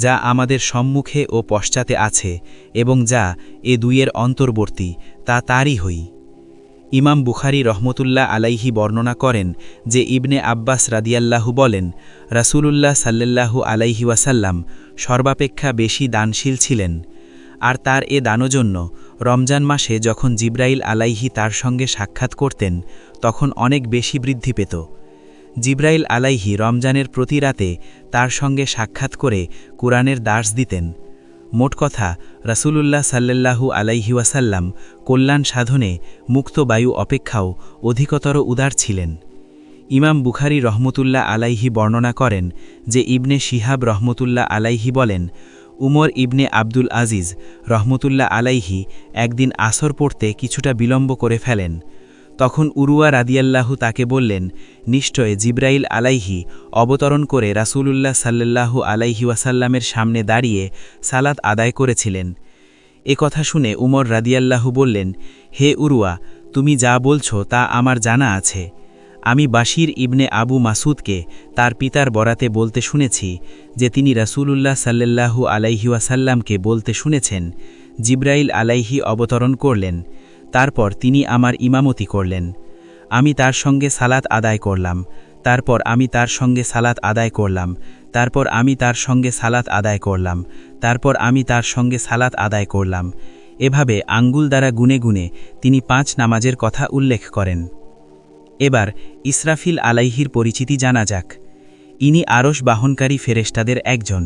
Speaker 3: যা আমাদের সম্মুখে ও পশ্চাতে আছে এবং যা এ দুইয়ের অন্তর্বর্তী তা তারই হই। ইমাম বুখারী রহমতুল্লাহ আলাইহি বর্ণনা করেন যে ইবনে আব্বাস রাদিয়াল্লাহু বলেন, রাসূলুল্লাহ সাল্লাল্লাহু আলাইহি ওয়াসাল্লাম সর্বাপেক্ষা বেশি দানশীল ছিলেন, আর তার এ দানের জন্য রমজান মাসে যখন জিব্রাইল আলাইহি তার সঙ্গে সাক্ষাৎ করতেন তখন অনেক বেশি বৃদ্ধি পেত। জিব্রাইল আলাইহি রমজানের প্রতি রাতে তার সঙ্গে সাক্ষাৎ করে কুরআনের দার্স দিতেন। মোট কথা, রাসূলুল্লাহ সাল্লাল্লাহু আলাইহি ওয়াসাল্লাম কল্যাণ সাধনে মুক্ত বায়ু অপেক্ষাও অধিকতর উদার ছিলেন। ইমাম বুখারী রহমতুল্লাহ আলাইহি বর্ণনা করেন যে ইবনে শিহাব রহমতুল্লাহ আলাইহি বলেন, উমর ইবনে আব্দুল আজিজ রহমতুল্লাহ আলাইহি একদিন আসর পড়তে কিছুটা বিলম্ব করে ফেলেন।
Speaker 5: তখন উরুয়া রাদিয়াল্লাহু তাকে বললেন, নিশ্চয় জিব্রাইল আলাইহি অবতরণ করে রাসূলুল্লাহ সাল্লাল্লাহু আলাইহি ওয়াসাল্লামের সামনে দাঁড়িয়ে সালাত আদায় করেছিলেন। এ কথা শুনে উমর রাদিয়াল্লাহু বললেন, হে উরুয়া, তুমি যা বলছ তা আমার জানা আছে। আমি বাশির ইবনে আবু মাসুদকে তার পিতার বরাতে বলতে শুনেছি যে তিনি রাসূলুল্লাহ সাল্লাল্লাহু আলাইহি ওয়াসাল্লামকে বলতে শুনেছেন, জিব্রাইল আলাইহি অবতরণ করলেন, তারপর তিনি আমার ইমামতি করলেন। আমি তার সঙ্গে সালাত আদায় করলাম, তারপর আমি তার সঙ্গে সালাত আদায় করলাম, তারপর আমি তার সঙ্গে সালাত আদায় করলাম, তারপর আমি তার সঙ্গে সালাত আদায় করলাম। এভাবে আঙ্গুল দ্বারা গুনে গুনে তিনি 5 নামাজের কথা উল্লেখ করেন। এবার ইসরাফিল আলাইহির পরিচিতি জানা যাক। ইনি আরশ বাহনকারী ফেরেশতাদের একজন।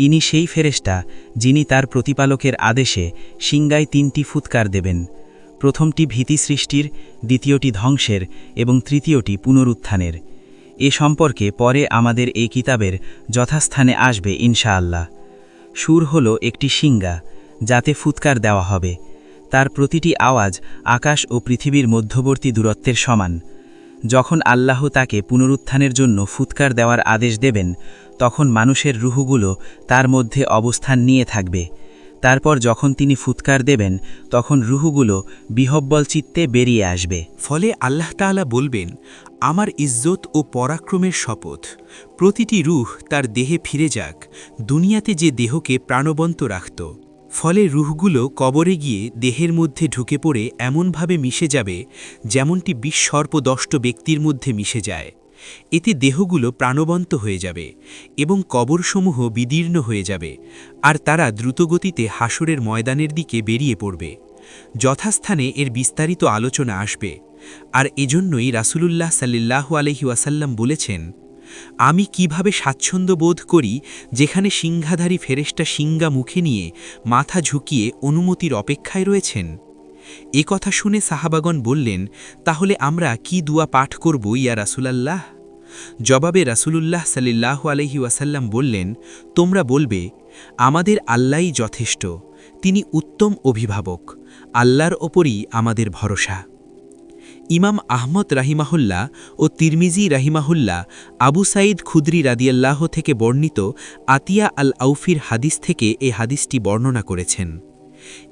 Speaker 5: ইনি সেই ফেরেশতা যিনি তার প্রতিপালকের আদেশে সিংগায় 3টি ফুৎকার দেবেন। প্রথমটি ভীতি সৃষ্টির, দ্বিতীয়টি ধ্বংসের এবং তৃতীয়টি পুনরুত্থানের। এ সম্পর্কে পরে আমাদের এই কিতাবের যথাস্থানে আসবে ইনশাআল্লাহ। সুর হল একটি সিংগা, যাতে ফুৎকার দেওয়া হবে। তার প্রতিটি আওয়াজ আকাশ ও পৃথিবীর মধ্যবর্তী দূরত্বের সমান। যখন আল্লাহ তাকে পুনরুত্থানের জন্য ফুৎকার দেওয়ার আদেশ দেবেন, তখন মানুষের রুহগুলো তার মধ্যে অবস্থান নিয়ে থাকবে। তারপর যখন তিনি ফুৎকার দেবেন, তখন রুহগুলো বিহব্বল চিত্তে বেরিয়ে আসবে।
Speaker 6: ফলে আল্লাহ তাআলা বলবেন, আমার ইজ্জত ও পরাক্রমের শপথ, প্রতিটি রুহ তার দেহে ফিরে যাক, দুনিয়াতে যে দেহকে প্রাণবন্ত রাখত। ফলে রুহগুলো কবরে গিয়ে দেহের মধ্যে ঢুকে পড়ে এমনভাবে মিশে যাবে যেমনটি বিশ্বর্পদষ্ট ব্যক্তির মধ্যে মিশে যায়। এতে দেহগুলো প্রাণবন্ত হয়ে যাবে এবং কবরসমূহ বিদীর্ণ হয়ে যাবে, আর তারা দ্রুতগতিতে হাসরের ময়দানের দিকে বেরিয়ে পড়বে। যথাস্থানে এর বিস্তারিত আলোচনা আসবে। আর এজন্যই রাসূলুল্লাহ সাল্লাল্লাহু আলাইহি ওয়াসাল্লাম বলেছেন, আমি কিভাবে স্বাচ্ছন্দ্য বোধ করি যেখানে সিংহাধারী ফেরেশতা সিংগা মুখে নিয়ে মাথা ঝুঁকিয়ে অনুমতির অপেক্ষায় রয়েছেন। এ কথা শুনে সাহাবাগণ বললেন, তাহলে আমরা কি দুয়া পাঠ করব ইয়া রাসূলাল্লাহ? জবাবে রাসূলুল্লাহ সাল্লাল্লাহু আলাইহি ওয়াসাল্লাম বললেন, তোমরা বলবে, আমাদের আল্লাহই যথেষ্ট, তিনি উত্তম অভিভাবক, আল্লাহর ওপরই আমাদের ভরসা। ইমাম আহমদ রাহিমাহুল্লাহ ও তিরমিজি রাহিমাহুল্লাহ আবু সাঈদ খুদরি রাদিয়াল্লাহ থেকে বর্ণিত আতিয়া আল আউফির হাদিস থেকে এ হাদিসটি বর্ণনা করেছেন।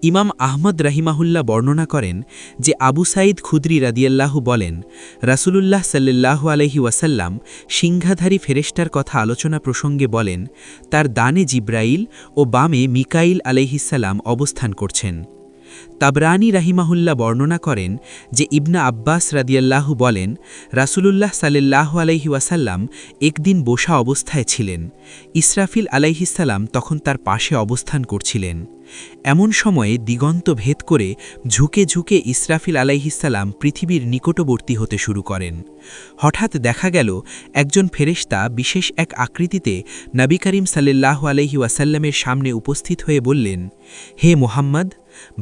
Speaker 6: ইমাম আহমদ রাহিমাহুল্লাহ বর্ণনা করেন যে আবু সাঈদ খুদরি রাদিয়াল্লাহু বলেন, রাসূলুল্লাহ সাল্লাল্লাহু আলাইহি ওয়াসাল্লাম সিংহাধারী ফেরেশতার কথা আলোচনা প্রসঙ্গে বলেন, তার ডানে জিব্রাইল ও বামে মিকাইল আলাইহিসসালাম অবস্থান করছেন। তাবরানী রাহিমাহুল্লাহ বর্ণনা করেন যে ইবনা আব্বাস রাদিয়াল্লাহু বলেন, রাসূলুল্লাহ সাল্লাল্লাহু আলাইহি ওয়াসাল্লাম একদিন বসা অবস্থায় ছিলেন। ইসরাফিল আলাইহিসসালাম তখন তার পাশে অবস্থান করছিলেন। এমন সময়ে দিগন্ত ভেদ করে ঝুঁকে ঝুঁকে ইসরাফিল আলাইহিসসালাম পৃথিবীর নিকটবর্তী হতে শুরু করেন। হঠাৎ দেখা গেল একজন ফেরেশতা বিশেষ এক আকৃতিতে নবী করিম সাল্লাল্লাহু আলাইহি ওয়াসাল্লামের সামনে উপস্থিত হয়ে বললেন, হে মুহাম্মদ,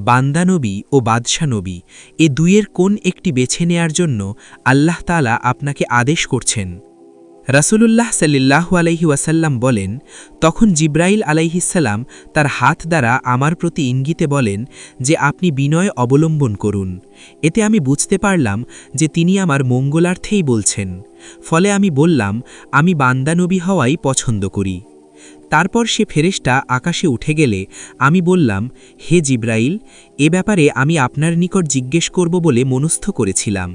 Speaker 6: বান্দা নবী ও বাদশা নবী, এ দুইয়ের কোন একটি বেছে নেয়ার জন্য আল্লাহ তাআলা আপনাকে আদেশ করছেন? রাসূলুল্লাহ সাল্লাল্লাহু আলাইহি ওয়াসাল্লাম বলেন, তখন জিব্রাইল আলাইহিসসালাম তার হাত দ্বারা আমার প্রতি ইঙ্গিতে বলেন যে আপনি বিনয় অবলম্বন করুন। এতে আমি বুঝতে পারলাম যে তিনি আমার মঙ্গলার্থেই বলছেন। ফলে আমি বললাম, আমি বান্দা নবী হওয়াই পছন্দ করি। তারপর সে ফেরেশতা আকাশে উঠে গেলে আমি বললাম, হে জিব্রাইল, এ ব্যাপারে আমি আপনার নিকট জিজ্ঞেস করব বলে মনস্থ করেছিলাম,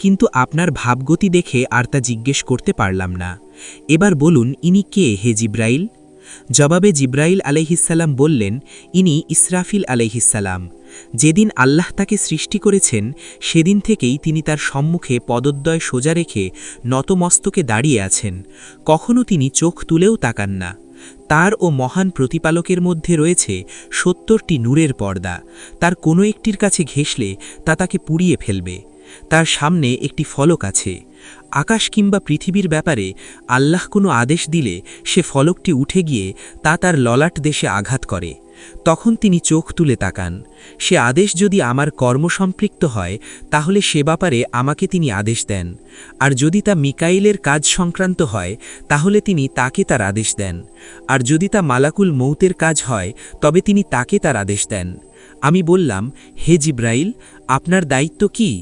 Speaker 6: কিন্তু আপনার ভাবগতি দেখে আর তা জিজ্ঞেস করতে পারলাম না। এবার বলুন, ইনি কে হে জিব্রাইল? জবাবে জিব্রাইল আলাইহিসসালাম বললেন, ইনি ইসরাফিল আলাইহিসসালাম। যেদিন আল্লাহ তাকে সৃষ্টি করেছেন সেদিন থেকেই তিনি তার সম্মুখে পদদ্বয় সোজা রেখে নতমস্তকে দাঁড়িয়ে আছেন, কখনো তিনি চোখ তুলেও তাকান না। তার ও মহান প্রতিপালকের মধ্যে রয়েছে ৭০টি নূরের পর্দা। তার কোনো একটির কাছে ঘেঁষলে তা তাকে পুড়িয়ে ফেলবে। তার সামনে একটি ফলক আছে। আকাশ কিংবা পৃথিবীর ব্যাপারে আল্লাহ কোনো আদেশ দিলে সে ফলকটি উঠে গিয়ে তা তার ললাট দেশে আঘাত করে। তখন তিনি চোখ তুলে তাকান। সে আদেশ যদি আমার কর্মসম্পৃক্ত হয় তাহলে সে ব্যাপারে আমাকে তিনি আদেশ দেন, আর যদি তা মিকাইলের কাজ সংক্রান্ত হয় তাহলে তিনি তাকে তার আদেশ দেন, আর যদি তা মালাকুল মৌতের কাজ হয় তবে তিনি তাকে তার আদেশ দেন। আমি বললাম, হে জিব্রাইল, আপনার দায়িত্ব কি?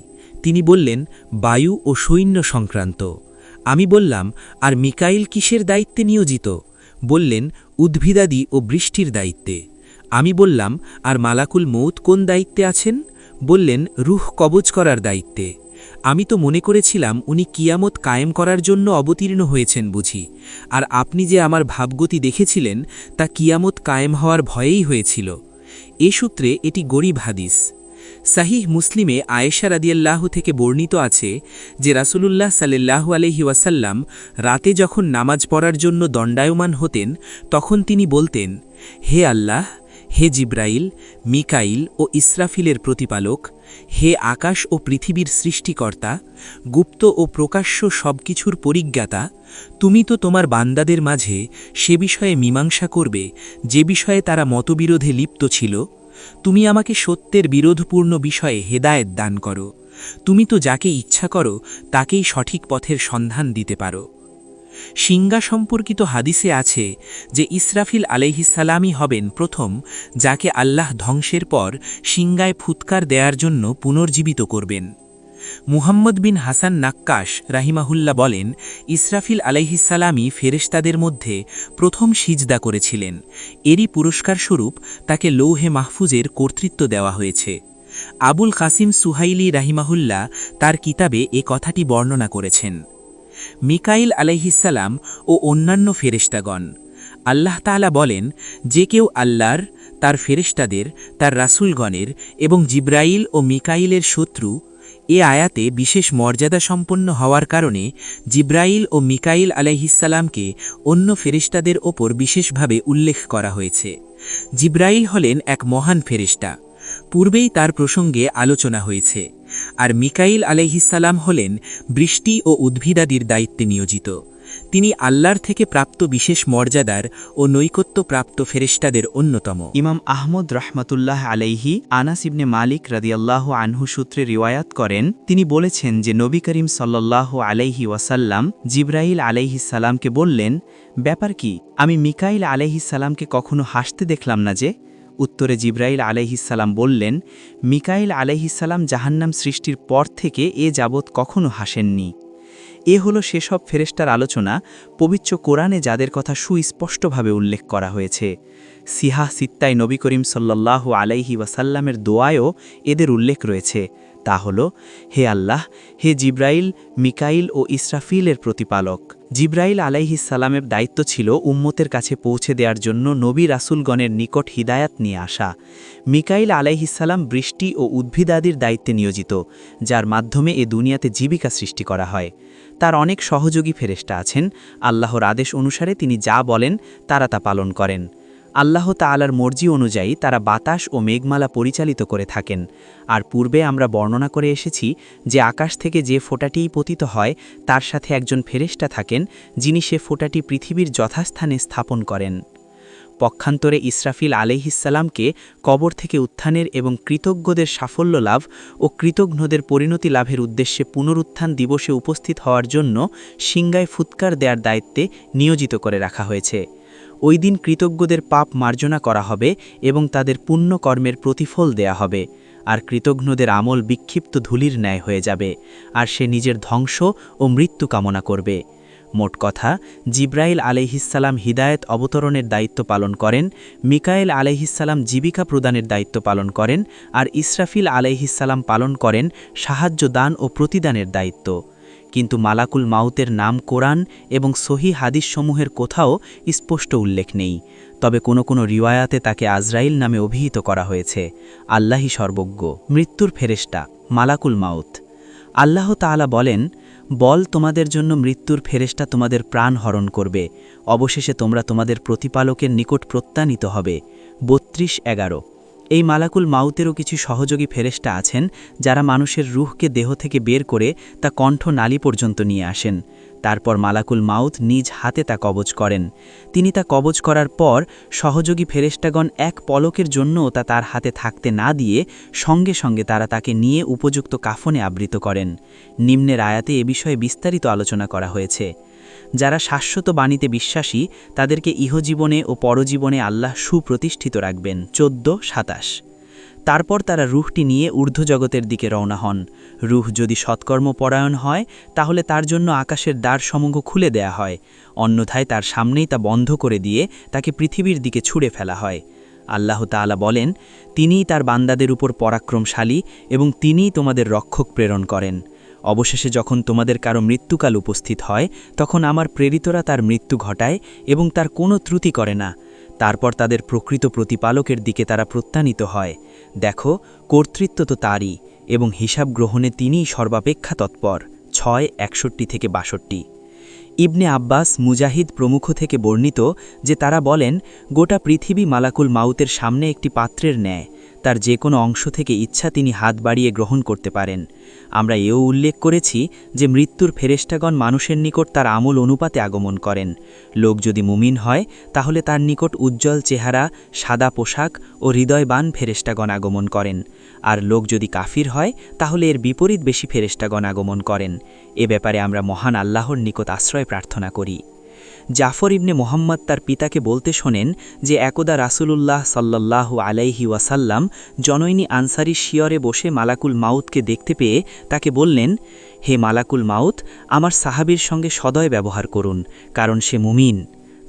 Speaker 6: তিনি বললেন, বায়ু ও সৈন্য সংক্রান্ত। আমি বললাম, আর মিকাইল কিসের দায়িত্বে নিয়োজিত? বললেন, উদ্ভিদাদি ও বৃষ্টির দায়িত্বে। আমি বললাম, আর মালাকুল মৌত কোন দায়িত্বে আছেন? বললেন, রুহ কবজ করার দায়িত্বে। আমি তো মনে করেছিলাম উনি কিয়ামত কায়েম করার জন্য অবতীর্ণ হয়েছেন বুঝি, আর আপনি যে আমার ভাবগতি দেখেছিলেন তা কিয়ামত কায়েম হওয়ার ভয়েই হয়েছিল। এ সূত্রে এটি গরীব হাদিস। সাহিহ মুসলিমে আয়েশা রাদিয়াল্লাহু থেকে বর্ণিত আছে যে রাসূলুল্লাহ সাল্লাল্লাহু আলাইহি ওয়াসাল্লাম রাতে যখন নামাজ পড়ার জন্য দণ্ডায়মান হতেন তখন তিনি বলতেন, হে আল্লাহ, হে জিব্রাইল, মিকাইল ও ইসরাফিলের প্রতিপালক, হে আকাশ ও পৃথিবীর সৃষ্টিকর্তা, গুপ্ত ও প্রকাশ্য সবকিছুর পরিজ্ঞাতা, তুমি তো তোমার বান্দাদের মাঝে সে বিষয়ে মীমাংসা করবে যে বিষয়ে তারা মতবিরোধে লিপ্ত ছিল। তুমি আমাকে সত্যের বিরোধপূর্ণ বিষয়ে হেদায়েত দান করো। তুমি তো যাকে ইচ্ছা করো তাকেই সঠিক পথের সন্ধান দিতে পারো। সিংহা সম্পর্কিত হাদিসে আছে যে ইসরাফিল আলাইহিসসালামই হবেন প্রথম যাকে আল্লাহ ধ্বংসের পর সিংহায় ফুৎকার দেওয়ার জন্য পুনর্জীবিত করবেন। মুহাম্মদ বিন হাসান নাক্কাশ রাহিমাহুল্লাহ বলেন, ইসরাফিল আলাইহিসসালামই ফেরেশতাদের মধ্যে প্রথম সিজদা করেছিলেন। এরই পুরস্কারস্বরূপ তাকে লৌহে মাহফুজের কর্তৃত্ব দেওয়া হয়েছে। আবুল কাসিম সুহাইলি রাহিমাহুল্লাহ তার কিতাবে এ কথাটি বর্ণনা করেছেন। মিকাইল আলাইহিসসালাম ও অন্যান্য ফেরেশতাগণ। আল্লাহ তাআলা বলেন, যে কেউ আল্লাহর, তার ফেরেশতাদের, তার রাসূলগণের এবং জিব্রাইল ও মিকাইলের শত্রু। এ আয়াতে বিশেষ মর্যাদা সম্পন্ন হওয়ার কারণে জিব্রাইল ও মিকাইল আলাইহিসসালামকে অন্য ফেরেশতাদের ওপর বিশেষভাবে উল্লেখ করা হয়েছে। জিব্রাইল হলেন এক মহান ফেরেশতা, পূর্বেই তার প্রসঙ্গে আলোচনা হয়েছে। আর মিকাইল আলাইহিসসালাম হলেন বৃষ্টি ও উদ্ভিদাদির দায়িত্বে নিয়োজিত। তিনি আল্লাহর থেকে প্রাপ্ত বিশেষ মর্যাদার ও নৈকট্যপ্রাপ্ত ফেরেশতাদের অন্যতম।
Speaker 5: ইমাম আহমদ রহমাতুল্লাহ আলাইহি আনাস ইবনে মালিক রাদিয়াল্লাহু আনহু সূত্রে রিওয়ায়াত করেন, তিনি বলেছেন যে নবী করিম সাল্লাল্লাহু আলাইহি ওয়াসাল্লাম জিব্রাইল আলাইহিসসালামকে বললেন, ব্যাপার কি? আমি মিকাইল আলাইহিসসালামকে কখনো হাসতে দেখলাম না যে? উত্তরে জিব্রাইল আলাইহিসসালাম বললেন, মিকাইল আলাইহিসসালাম জাহান্নাম সৃষ্টির পর থেকে এ যাবৎ কখনো হাসেননি। এ হলো সেসব ফেরেশতার আলোচনা পবিত্র কোরআনে যাদের কথা সুস্পষ্টভাবে উল্লেখ করা হয়েছে। সিহাহ সিত্তায় নবী করিম সাল্লাল্লাহু আলাইহি ওয়াসাল্লামের দোয়ায়ও এদের উল্লেখ রয়েছে। তা হল, হে আল্লাহ, হে জিব্রাইল, মিকাইল ও ইসরাফিলের প্রতিপালক। জিব্রাইল আলাইহিসসালামের দায়িত্ব ছিল উম্মতের কাছে পৌঁছে দেওয়ার জন্য নবী রাসূলগণের নিকট হিদায়াত নিয়ে আসা। মিকাইল আলাইহিসসালাম বৃষ্টি ও উদ্ভিদাদির দায়িত্বে নিয়োজিত, যার মাধ্যমে এ দুনিয়াতে জীবিকা সৃষ্টি করা হয়। তার অনেক সহযোগী ফেরেশতা আছেন, আল্লাহর আদেশ অনুসারে তিনি যা বলেন তারা তা পালন করেন। আল্লাহ তাআলার মর্জি অনুযায়ী তারা বাতাস ও মেঘমালা পরিচালিত করে থাকেন। আর পূর্বে আমরা বর্ণনা করে এসেছি যে আকাশ থেকে যে ফোঁটাটিই পতিত হয় তার সাথে একজন ফেরেশতা থাকেন, যিনি সে ফোঁটাটি পৃথিবীর যথাস্থানে স্থাপন করেন। পক্ষান্তরে ইসরাফিল আলাইহিসসালামকে কবর থেকে উত্থানের এবং কৃতজ্ঞদের সাফল্য লাভ ও কৃতঘ্নদের পরিণতি লাভের উদ্দেশ্যে পুনরুত্থান দিবসে উপস্থিত হওয়ার জন্য সিংহায় ফুৎকার দেওয়ার দায়িত্বে নিয়োজিত করে রাখা হয়েছে। ওই দিন কৃতজ্ঞদের পাপ মার্জনা করা হবে এবং তাদের পুণ্য কর্মের প্রতিফল দেয়া হবে, আর কৃতঘ্নদের আমল বিক্ষিপ্ত ধুলির ন্যায় হয়ে যাবে, আর সে নিজের ধ্বংস ও মৃত্যু কামনা করবে। মোট কথা, জিব্রাইল আলাইহিসসালাম হিদায়েত অবতরণের দায়িত্ব পালন করেন, মিকাইল আলাইহিসসালাম জীবিকা প্রদানের দায়িত্ব পালন করেন, আর ইসরাফিল আলাইহিসসালাম পালন করেন সাহায্য দান ও প্রতিদানের দায়িত্ব। কিন্তু মালাকুল মাউতের নাম কোরআন এবং সহি হাদিসসমূহের কোথাও স্পষ্ট উল্লেখ নেই, তবে কোনো কোনো রিওয়ায়াতে তাকে আজরাইল নামে অভিহিত করা হয়েছে। আল্লাহই সর্বজ্ঞ। মৃত্যুর ফেরেশতা মালাকুল মাউত। আল্লাহ তাআলা বলেন, বল তোমাদের জন্য মৃত্যুর ফেরেশতা তোমাদের প্রাণ হরণ করবে, অবশেষে তোমরা তোমাদের প্রতিপালকের নিকট প্রত্যানীত হবে। 32:11। এই মালাকুল মাউতেরও কিছু সহযোগী ফেরেশতা আছেন যারা মানুষের রূহকে দেহ থেকে বের করে তা কণ্ঠ নালী পর্যন্ত নিয়ে আসেন। তারপর মালাকুল মাউত নিজ হাতে তা কবজ করেন। তিনি তা কবজ করার পর সহযোগী ফেরেশতাগণ এক পলকের জন্যও তা তার হাতে থাকতে না দিয়ে সঙ্গে সঙ্গে তারা তাকে নিয়ে উপযুক্ত কাফনে আবৃত করেন। নিম্নের আয়াতে এ বিষয়ে বিস্তারিত আলোচনা করা হয়েছে। যারা শাশ্বত বাণীতে বিশ্বাসী তাদেরকে ইহজীবনে ও পরজীবনে আল্লাহ সুপ্রতিষ্ঠিত রাখবেন। 14:27।
Speaker 3: তারপর তারা রুহটি নিয়ে ঊর্ধ্বজগতের দিকে রওনা হন। রুহ যদি সৎকর্মপরায়ণ হয় তাহলে তার জন্য আকাশের দ্বারসমূহ খুলে দেয়া হয়, অন্যথায় তার সামনেই তা বন্ধ করে দিয়ে তাকে পৃথিবীর দিকে ছুঁড়ে ফেলা হয়। আল্লাহ তাআলা বলেন, তিনিই তার বান্দাদের উপর পরাক্রমশালী এবং তিনিই তোমাদের রক্ষক প্রেরণ করেন। অবশেষে যখন তোমাদের কারো মৃত্যুকাল উপস্থিত হয় তখন আমার প্রেরিতরা তার মৃত্যু ঘটায় এবং তার কোনো ত্রুটি করে না। তারপর তাদের প্রকৃত প্রতিপালকের দিকে তারা প্রত্যানীত হয়। দেখো, কর্তৃত্ব তো তারই এবং হিসাব গ্রহণে তিনিই সর্বাপেক্ষা তৎপর। 6:61-62। ইবনে আব্বাস, মুজাহিদ প্রমুখ থেকে বর্ণিত যে তারা বলেন, গোটা পৃথিবী মালাকুল মাউতের সামনে একটি পাত্রের ন্যায়, তার যে কোনো অংশ থেকে ইচ্ছা তিনি হাত বাড়িয়ে গ্রহণ করতে পারেন। আমরা এও উল্লেখ করেছি যে মৃত্যুর ফেরেশতাগণ মানুষের নিকট তার আমল অনুপাতে আগমন করেন। লোক যদি মুমিন হয় তাহলে তার নিকট উজ্জ্বল চেহারা, সাদা পোশাক ও হৃদয়বান ফেরেশতাগণ আগমন করেন, আর লোক যদি কাফির হয় তাহলে এর বিপরীত বেশি ফেরেশতাগণ আগমন করেন। এ ব্যাপারে আমরা মহান আল্লাহর নিকট আশ্রয় প্রার্থনা করি। জাফর ইবনে মোহাম্মদ তার পিতাকে বলতে শোনেন যে একদা রাসূলুল্লাহ সাল্লাল্লাহু আলাইহি ওয়াসাল্লাম জনৈনী আনসারী শিয়রে বসে মালাকুল মাউতকে দেখতে পেয়ে তাকে বললেন, হে মালাকুল মাউত, আমার সাহাবীর সঙ্গে সদয় ব্যবহার করুন, কারণ সে মুমিন।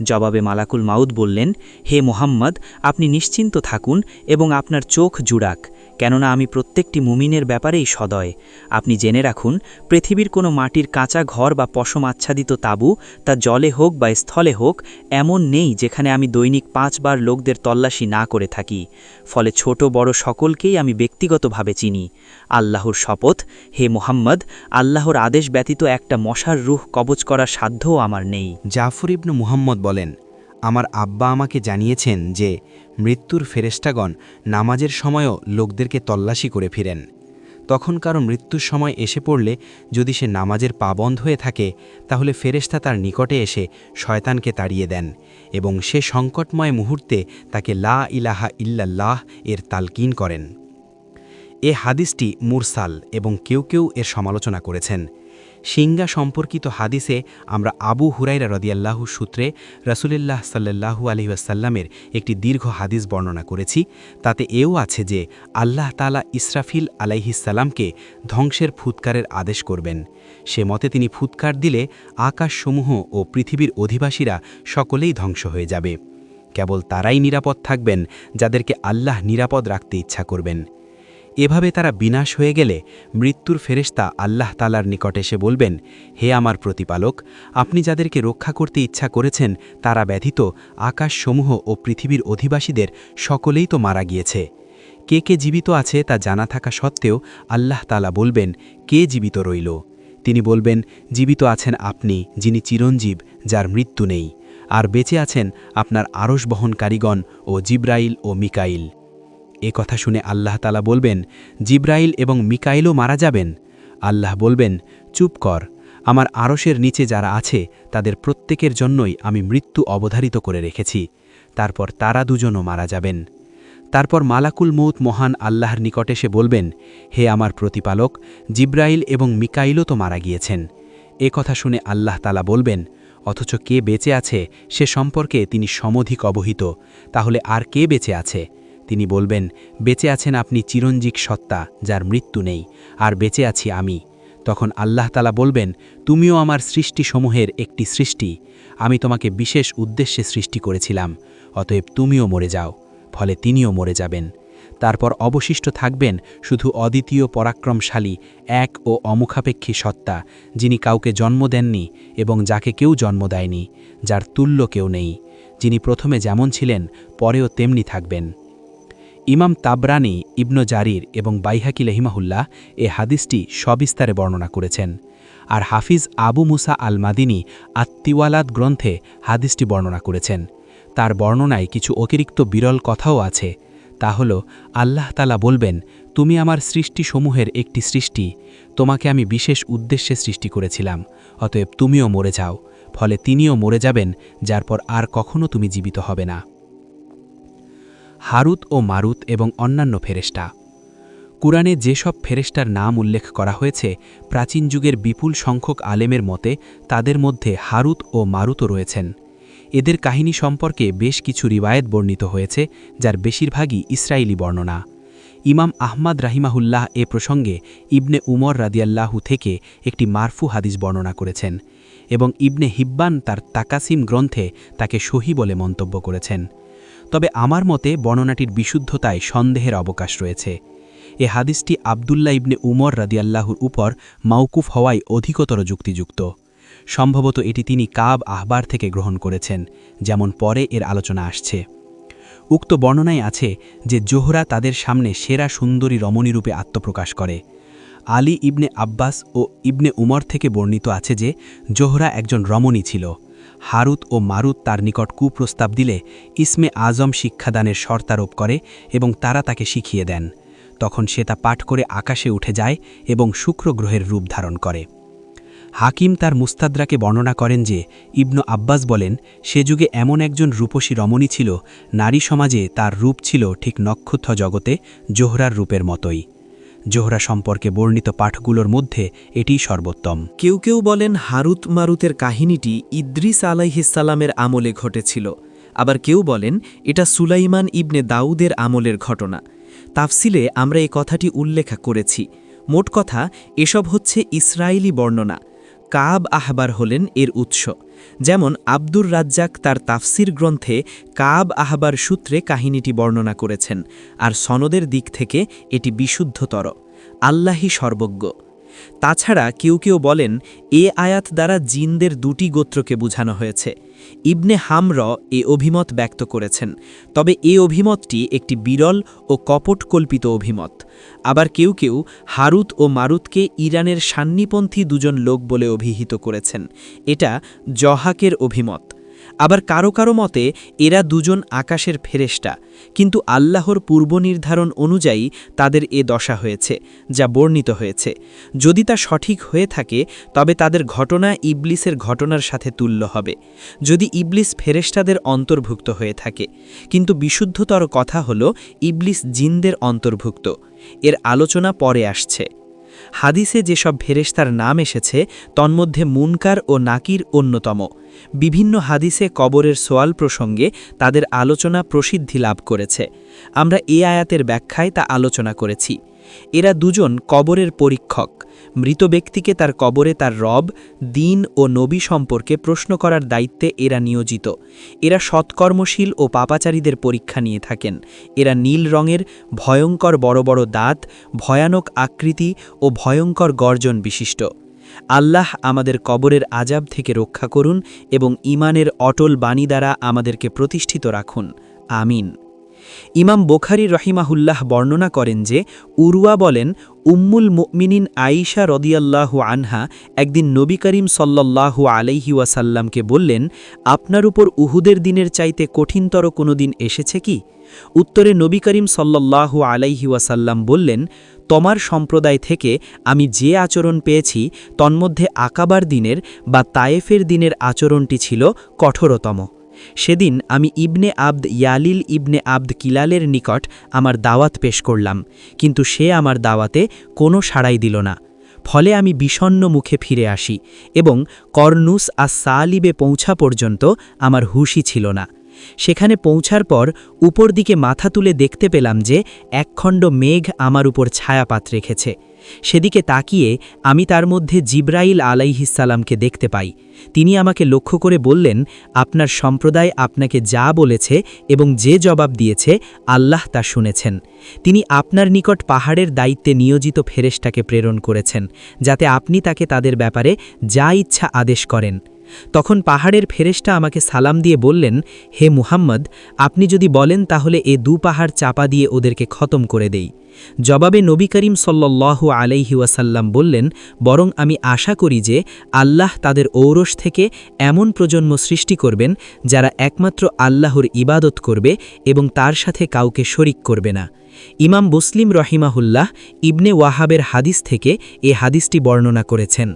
Speaker 3: জবাবে মালাকুল মাউত বললেন, হে মোহাম্মদ, আপনি নিশ্চিন্ত থাকুন এবং আপনার চোখ জুড়াক, কেননা আমি প্রত্যেকটি মুমিনের ব্যাপারেই সদয়। আপনি জেনে রাখুন, পৃথিবীর কোনো মাটির কাঁচা ঘর বা পশম আচ্ছাদিত তাঁবু, তা জলে হোক বা স্থলে হোক, এমন নেই যেখানে আমি দৈনিক 5 বার লোকদের তল্লাশি না করে থাকি। ফলে ছোট বড় সকলকেই আমি ব্যক্তিগতভাবে চিনি। আল্লাহর শপথ, হে মোহাম্মদ, আল্লাহর আদেশ ব্যতীত একটা মশার রূহ কবজ করার সাধ্যও আমার নেই।
Speaker 7: জাফর ইবনে মুহাম্মদ বলেন, আমার আব্বা আমাকে জানিয়েছেন যে মৃত্যুর ফেরেশতাগণ নামাজের সময়ও লোকদেরকে তল্লাশি করে ফিরেন। তখন কারো মৃত্যুর সময় এসে পড়লে যদি সে নামাজের পাবন্ধ হয়ে থাকে তাহলে ফেরেশতা তার নিকটে এসে শয়তানকে তাড়িয়ে দেন এবং সে সংকটময় মুহূর্তে তাকে লা ইলাহা ইল্লাল্লাহ এর তালকিন করেন। এ হাদিসটি মুরসাল এবং কেউ কেউ এর সমালোচনা করেছেন। সিংহা সম্পর্কিত হাদিসে আমরা আবু হুরাইরা রাদিয়াল্লাহু সূত্রে রাসূলুল্লাহ সাল্লাল্লাহু আলাইহি ওয়াসাল্লামের একটি দীর্ঘ হাদিস বর্ণনা করেছি। তাতে এও আছে যে আল্লাহ তাআলা ইসরাফিল আলাইহিস সালামকে ধ্বংসের ফুৎকারের আদেশ করবেন। সে মতে তিনি ফুৎকার দিলে আকাশসমূহ ও পৃথিবীর অধিবাসীরা সকলেই ধ্বংস হয়ে যাবে। কেবল তারাই নিরাপদ থাকবেন যাদেরকে আল্লাহ নিরাপদ রাখতে ইচ্ছা করবেন। এভাবে তারা বিনাশ হয়ে গেলে মৃত্যুর ফেরেশতা আল্লাহ তাআলার নিকট এসে বলবেন, হে আমার প্রতিপালক, আপনি যাদেরকে রক্ষা করতে ইচ্ছা করেছেন তারা ব্যতীত আকাশসমূহ ও পৃথিবীর অধিবাসীদের সকলেই তো মারা গিয়েছে। কে কে জীবিত আছে তা জানা থাকা সত্ত্বেও আল্লাহ তাআলা বলবেন, কে জীবিত রইল? তিনি বলবেন, জীবিত আছেন আপনি, যিনি চিরঞ্জীব, যার মৃত্যু নেই, আর বেঁচে আছেন আপনার আরশ বহনকারীগণ ও জিব্রাইল ও মিকাইল। এ কথা শুনে আল্লাহ তাআলা বলবেন, জিব্রাইল এবং মিকাইলও মারা যাবেন? আল্লাহ বলবেন, চুপ কর, আমার আরশের নিচে যারা আছে তাদের প্রত্যেকের জন্যই আমি মৃত্যু অবধারিত করে রেখেছি। তারপর তারা দুজনও মারা যাবেন। তারপর মালাকুল মউত মহান আল্লাহর নিকট এসে বলবেন, হে আমার প্রতিপালক, জিব্রাইল এবং মিকাইলও তো মারা গিয়েছেন। এ কথা শুনে আল্লাহ তাআলা বলবেন, অথচ কে বেঁচে আছে সে সম্পর্কে তিনি সমধিক অবহিত, তাহলে আর কে বেঁচে আছে? তিনি বলবেন, বেঁচে আছেন আপনি চিরঞ্জীব সত্তা, যার মৃত্যু নেই, আর বেঁচে আছি আমি। তখন আল্লাহ তাআলা বলবেন, তুমিও আমার সৃষ্টিসমূহের একটি সৃষ্টি, আমি তোমাকে বিশেষ উদ্দেশ্যে সৃষ্টি করেছিলাম, অতএব তুমিও মরে যাও। ফলে তিনিও মরে যাবেন। তারপর অবশিষ্ট থাকবেন শুধু অদ্বিতীয় পরাক্রমশালী এক ও অমুখাপেক্ষী সত্তা, যিনি কাউকে জন্ম দেননি এবং যাকে কেউ জন্ম দেয়নি, যার তুল্য কেউ নেই, যিনি প্রথমে যেমন ছিলেন পরেও তেমনি থাকবেন। ইমাম তাবরানি, ইবনু জারির এবং বাইহাকি রহিমাহুল্লাহ এ হাদিসটি সবিস্তারে বর্ণনা করেছেন। আর হাফিজ আবু মুসা আল মাদিনী আত্তিওয়ালাদ গ্রন্থে হাদিসটি বর্ণনা করেছেন। তার বর্ণনায় কিছু অতিরিক্ত বিরল কথাও আছে। তা হল, আল্লাহ তাআলা বলবেন, তুমি আমার সৃষ্টিসমূহের একটি সৃষ্টি, তোমাকে আমি বিশেষ উদ্দেশ্যে সৃষ্টি করেছিলাম, অতএব তুমিও মরে যাও। ফলে তিনিও মরে যাবেন, যার পর আর কখনো তুমি জীবিত হবে না। হারুত ও মারুত এবং অন্যান্য ফেরেশতা। কুরআনে যেসব ফেরেশতার নাম উল্লেখ করা হয়েছে, প্রাচীন যুগের বিপুল সংখ্যক আলেমের মতে তাদের মধ্যে হারুত ও মারুতও রয়েছেন। এদের কাহিনী সম্পর্কে বেশ কিছু রিওয়ায়েত বর্ণিত হয়েছে, যার বেশিরভাগই ইসরায়েলি বর্ণনা।
Speaker 4: ইমাম আহমদ রাহিমাহুল্লাহ এ প্রসঙ্গে ইবনে উমর রাদিয়াল্লাহু থেকে একটি মারফু হাদিস বর্ণনা করেছেন এবং ইবনে হিব্বান তার তাকাসিম গ্রন্থে তাকে সহি বলে মন্তব্য করেছেন। তবে আমার মতে বর্ণনাটির বিশুদ্ধতায় সন্দেহের অবকাশ রয়েছে। এ হাদিসটি আবদুল্লাহ ইবনে উমর রাদিয়াল্লাহুর উপর মাউকুফ হওয়ায় অধিকতর যুক্তিযুক্ত। সম্ভবত এটি তিনি কাব আহবার থেকে গ্রহণ করেছেন, যেমন পরে এর আলোচনা আসছে। উক্ত বর্ণনায় আছে যে জোহরা তাদের সামনে সেরা সুন্দরী রমণীরূপে আত্মপ্রকাশ করে। আলী ইবনে আব্বাস ও ইবনে উমর থেকে বর্ণিত আছে যে জোহরা একজন রমণী ছিল। হারুত ও মারুত তার নিকট কুপ্রস্তাব দিলে ইসমে আজম শিক্ষাদানের শর্তারোপ করে এবং তারা তাকে শিখিয়ে দেন। তখন সে তা পাঠ করে আকাশে উঠে যায় এবং শুক্র গ্রহের রূপ ধারণ করে। হাকিম তার মুস্তাদরাকে বর্ণনা করেন যে ইবনু আব্বাস বলেন, সে যুগে এমন একজন রূপসী রমণী ছিল, নারী সমাজে তার রূপ ছিল ঠিক নক্ষত্র জগতে জোহরার রূপের মতোই। জোহরা সম্পর্কে বর্ণিত পাঠগুলোর মধ্যে এটিই সর্বোত্তম।
Speaker 8: কেউ কেউ বলেন হারুত মারুতের কাহিনীটি ইদ্রিস আলাইহিসসালামের আমলে ঘটেছিল, আবার কেউ বলেন এটা সুলাইমান ইবনে দাউদের আমলের ঘটনা। তাফসিলে আমরা এ কথাটি উল্লেখ করেছি। মোট কথা, এসব হচ্ছে ইসরায়েলি বর্ণনা। কাব আহবার হলেন এর উৎস। যেমন আব্দুর রাজ্জাক তার তাফসির গ্রন্থে কাব আহবার সূত্রে কাহিনীটি বর্ণনা করেছেন, আর সনদের দিক থেকে এটি বিশুদ্ধতর। আল্লাহই সর্বজ্ঞ। তাছাড়া কেউ কেউ বলেন এ আয়াত দ্বারা জিনদের দুটি গোত্রকে বোঝানো হয়েছে। ইবনে হামর এ অভিমত ব্যক্ত করেছেন, তবে এ অভিমতটি একটি বিরল ও কপট কল্পিত অভিমত। আবার কেউ কেউ হারুত ও মারুতকে ইরানের সান্নিপন্থী দুজন লোক বলে অভিহিত করেছেন। এটা জহাকের অভিমত। আবার কারো কারো মতে এরা দুজন আকাশের ফেরেশতা, কিন্তু আল্লাহর পূর্বনির্ধারণ অনুযায়ী তাদের এ দশা হয়েছে, যা বর্ণিত হয়েছে। যদি তা সঠিক হয়ে থাকে তবে তাদের ঘটনা ইবলিসের ঘটনার সাথে তুল্য হবে, যদি ইবলিস ফেরেশতাদের অন্তর্ভুক্ত হয়ে থাকে। কিন্তু বিশুদ্ধতর কথা হল ইবলিস জিনদের অন্তর্ভুক্ত। এর আলোচনা পরে আসছে। হাদিসে যেসব ফেরেশতার নাম এসেছে তন্মধ্যে মুনকার ও নাকির অন্যতম। বিভিন্ন হাদিসে কবরের সোয়াল প্রসঙ্গে তাদের আলোচনা প্রসিদ্ধি লাভ করেছে। আমরা এ আয়াতের ব্যাখ্যায় তা আলোচনা করেছি। এরা দুজন কবরের পরীক্ষক। মৃত ব্যক্তিকে তার কবরে তার রব, দিন ও নবী সম্পর্কে প্রশ্ন করার দায়িত্বে এরা নিয়োজিত। এরা সৎকর্মশীল ও পাপাচারীদের পরীক্ষা নিয়ে থাকেন। এরা নীল রঙের, ভয়ঙ্কর বড় বড় দাঁত, ভয়ানক আকৃতি ও ভয়ঙ্কর গর্জন বিশিষ্ট। আল্লাহ আমাদের কবরের আজাব থেকে রক্ষা করুন এবং ঈমানের অটল বাণী দ্বারা আমাদেরকে প্রতিষ্ঠিত রাখুন। আমিন। ইমাম বুখারী রহিমাহুল্লাহ বর্ণনা করেন যে উরওয়া বলেন, উম্মুল মুমিনিন আয়েশা রাদিয়াল্লাহু আনহা একদিন নবী করিম সাল্লাল্লাহু আলাইহি ওয়াসাল্লামকে বললেন, আপনার উপর উহুদের দিনের চাইতে কঠিনতর কোনো দিন এসেছে কি? উত্তরে নবী করিম সাল্লাল্লাহু আলাইহি ওয়াসাল্লাম বললেন, তোমার সম্প্রদায় থেকে আমি যে আচরণ পেয়েছি তন্মধ্যে আকাবার দিনের বা তায়েফের দিনের আচরণটি ছিল কঠোরতম। সেদিন আমি ইবনে আবদ ইয়ালিল ইবনে আবদ কিলালের নিকট আমার দাওয়াত পেশ করলাম, কিন্তু সে আমার দাওয়াতে কোনো সাড়াই দিল না। ফলে আমি বিষণ্ণ মুখে ফিরে আসি এবং করনুস আস-সালিবে পৌঁছা পর্যন্ত আমার হুঁশই ছিল না। সেখানে পৌঁছার পর উপর দিকে মাথা তুলে দেখতে পেলাম যে একখণ্ড মেঘ আমার উপর ছায়াপাত রেখেছে। সেদিকে তাকিয়ে আমি তার মধ্যে জিব্রাইল আলাইহিসসালামকে দেখতে পাই। তিনি আমাকে লক্ষ্য করে বললেন, আপনার সম্প্রদায় আপনাকে যা বলেছে এবং যে জবাব দিয়েছে আল্লাহ তা শুনেছেন। তিনি আপনার নিকট পাহাড়ের দায়িত্বে নিয়োজিত ফেরেশতাকে প্রেরণ করেছেন, যাতে আপনি তাকে তাদের ব্যাপারে যা ইচ্ছা আদেশ করেন। তখন পাহাড়ের ফেরেশতা আমাকে সালাম দিয়ে বললেন, হে মুহাম্মদ, আপনি যদি বলেন তাহলে এ দু পাহাড় চাপা দিয়ে ওদেরকে খতম করে দেই। জবাবে নবী করিম সাল্লাল্লাহু আলাইহি ওয়াসাল্লাম বললেন, বরং আমি আশা করি যে আল্লাহ তাদের ঔরস থেকে এমন প্রজন্ম সৃষ্টি করবেন যারা একমাত্র আল্লাহর ইবাদত করবে এবং তার সাথে কাউকে শরিক করবে না। ইমাম মুসলিম রহিমাহুল্লাহ ইবনে ওয়াহাবের হাদিস থেকে এ হাদিসটি বর্ণনা করেছেন।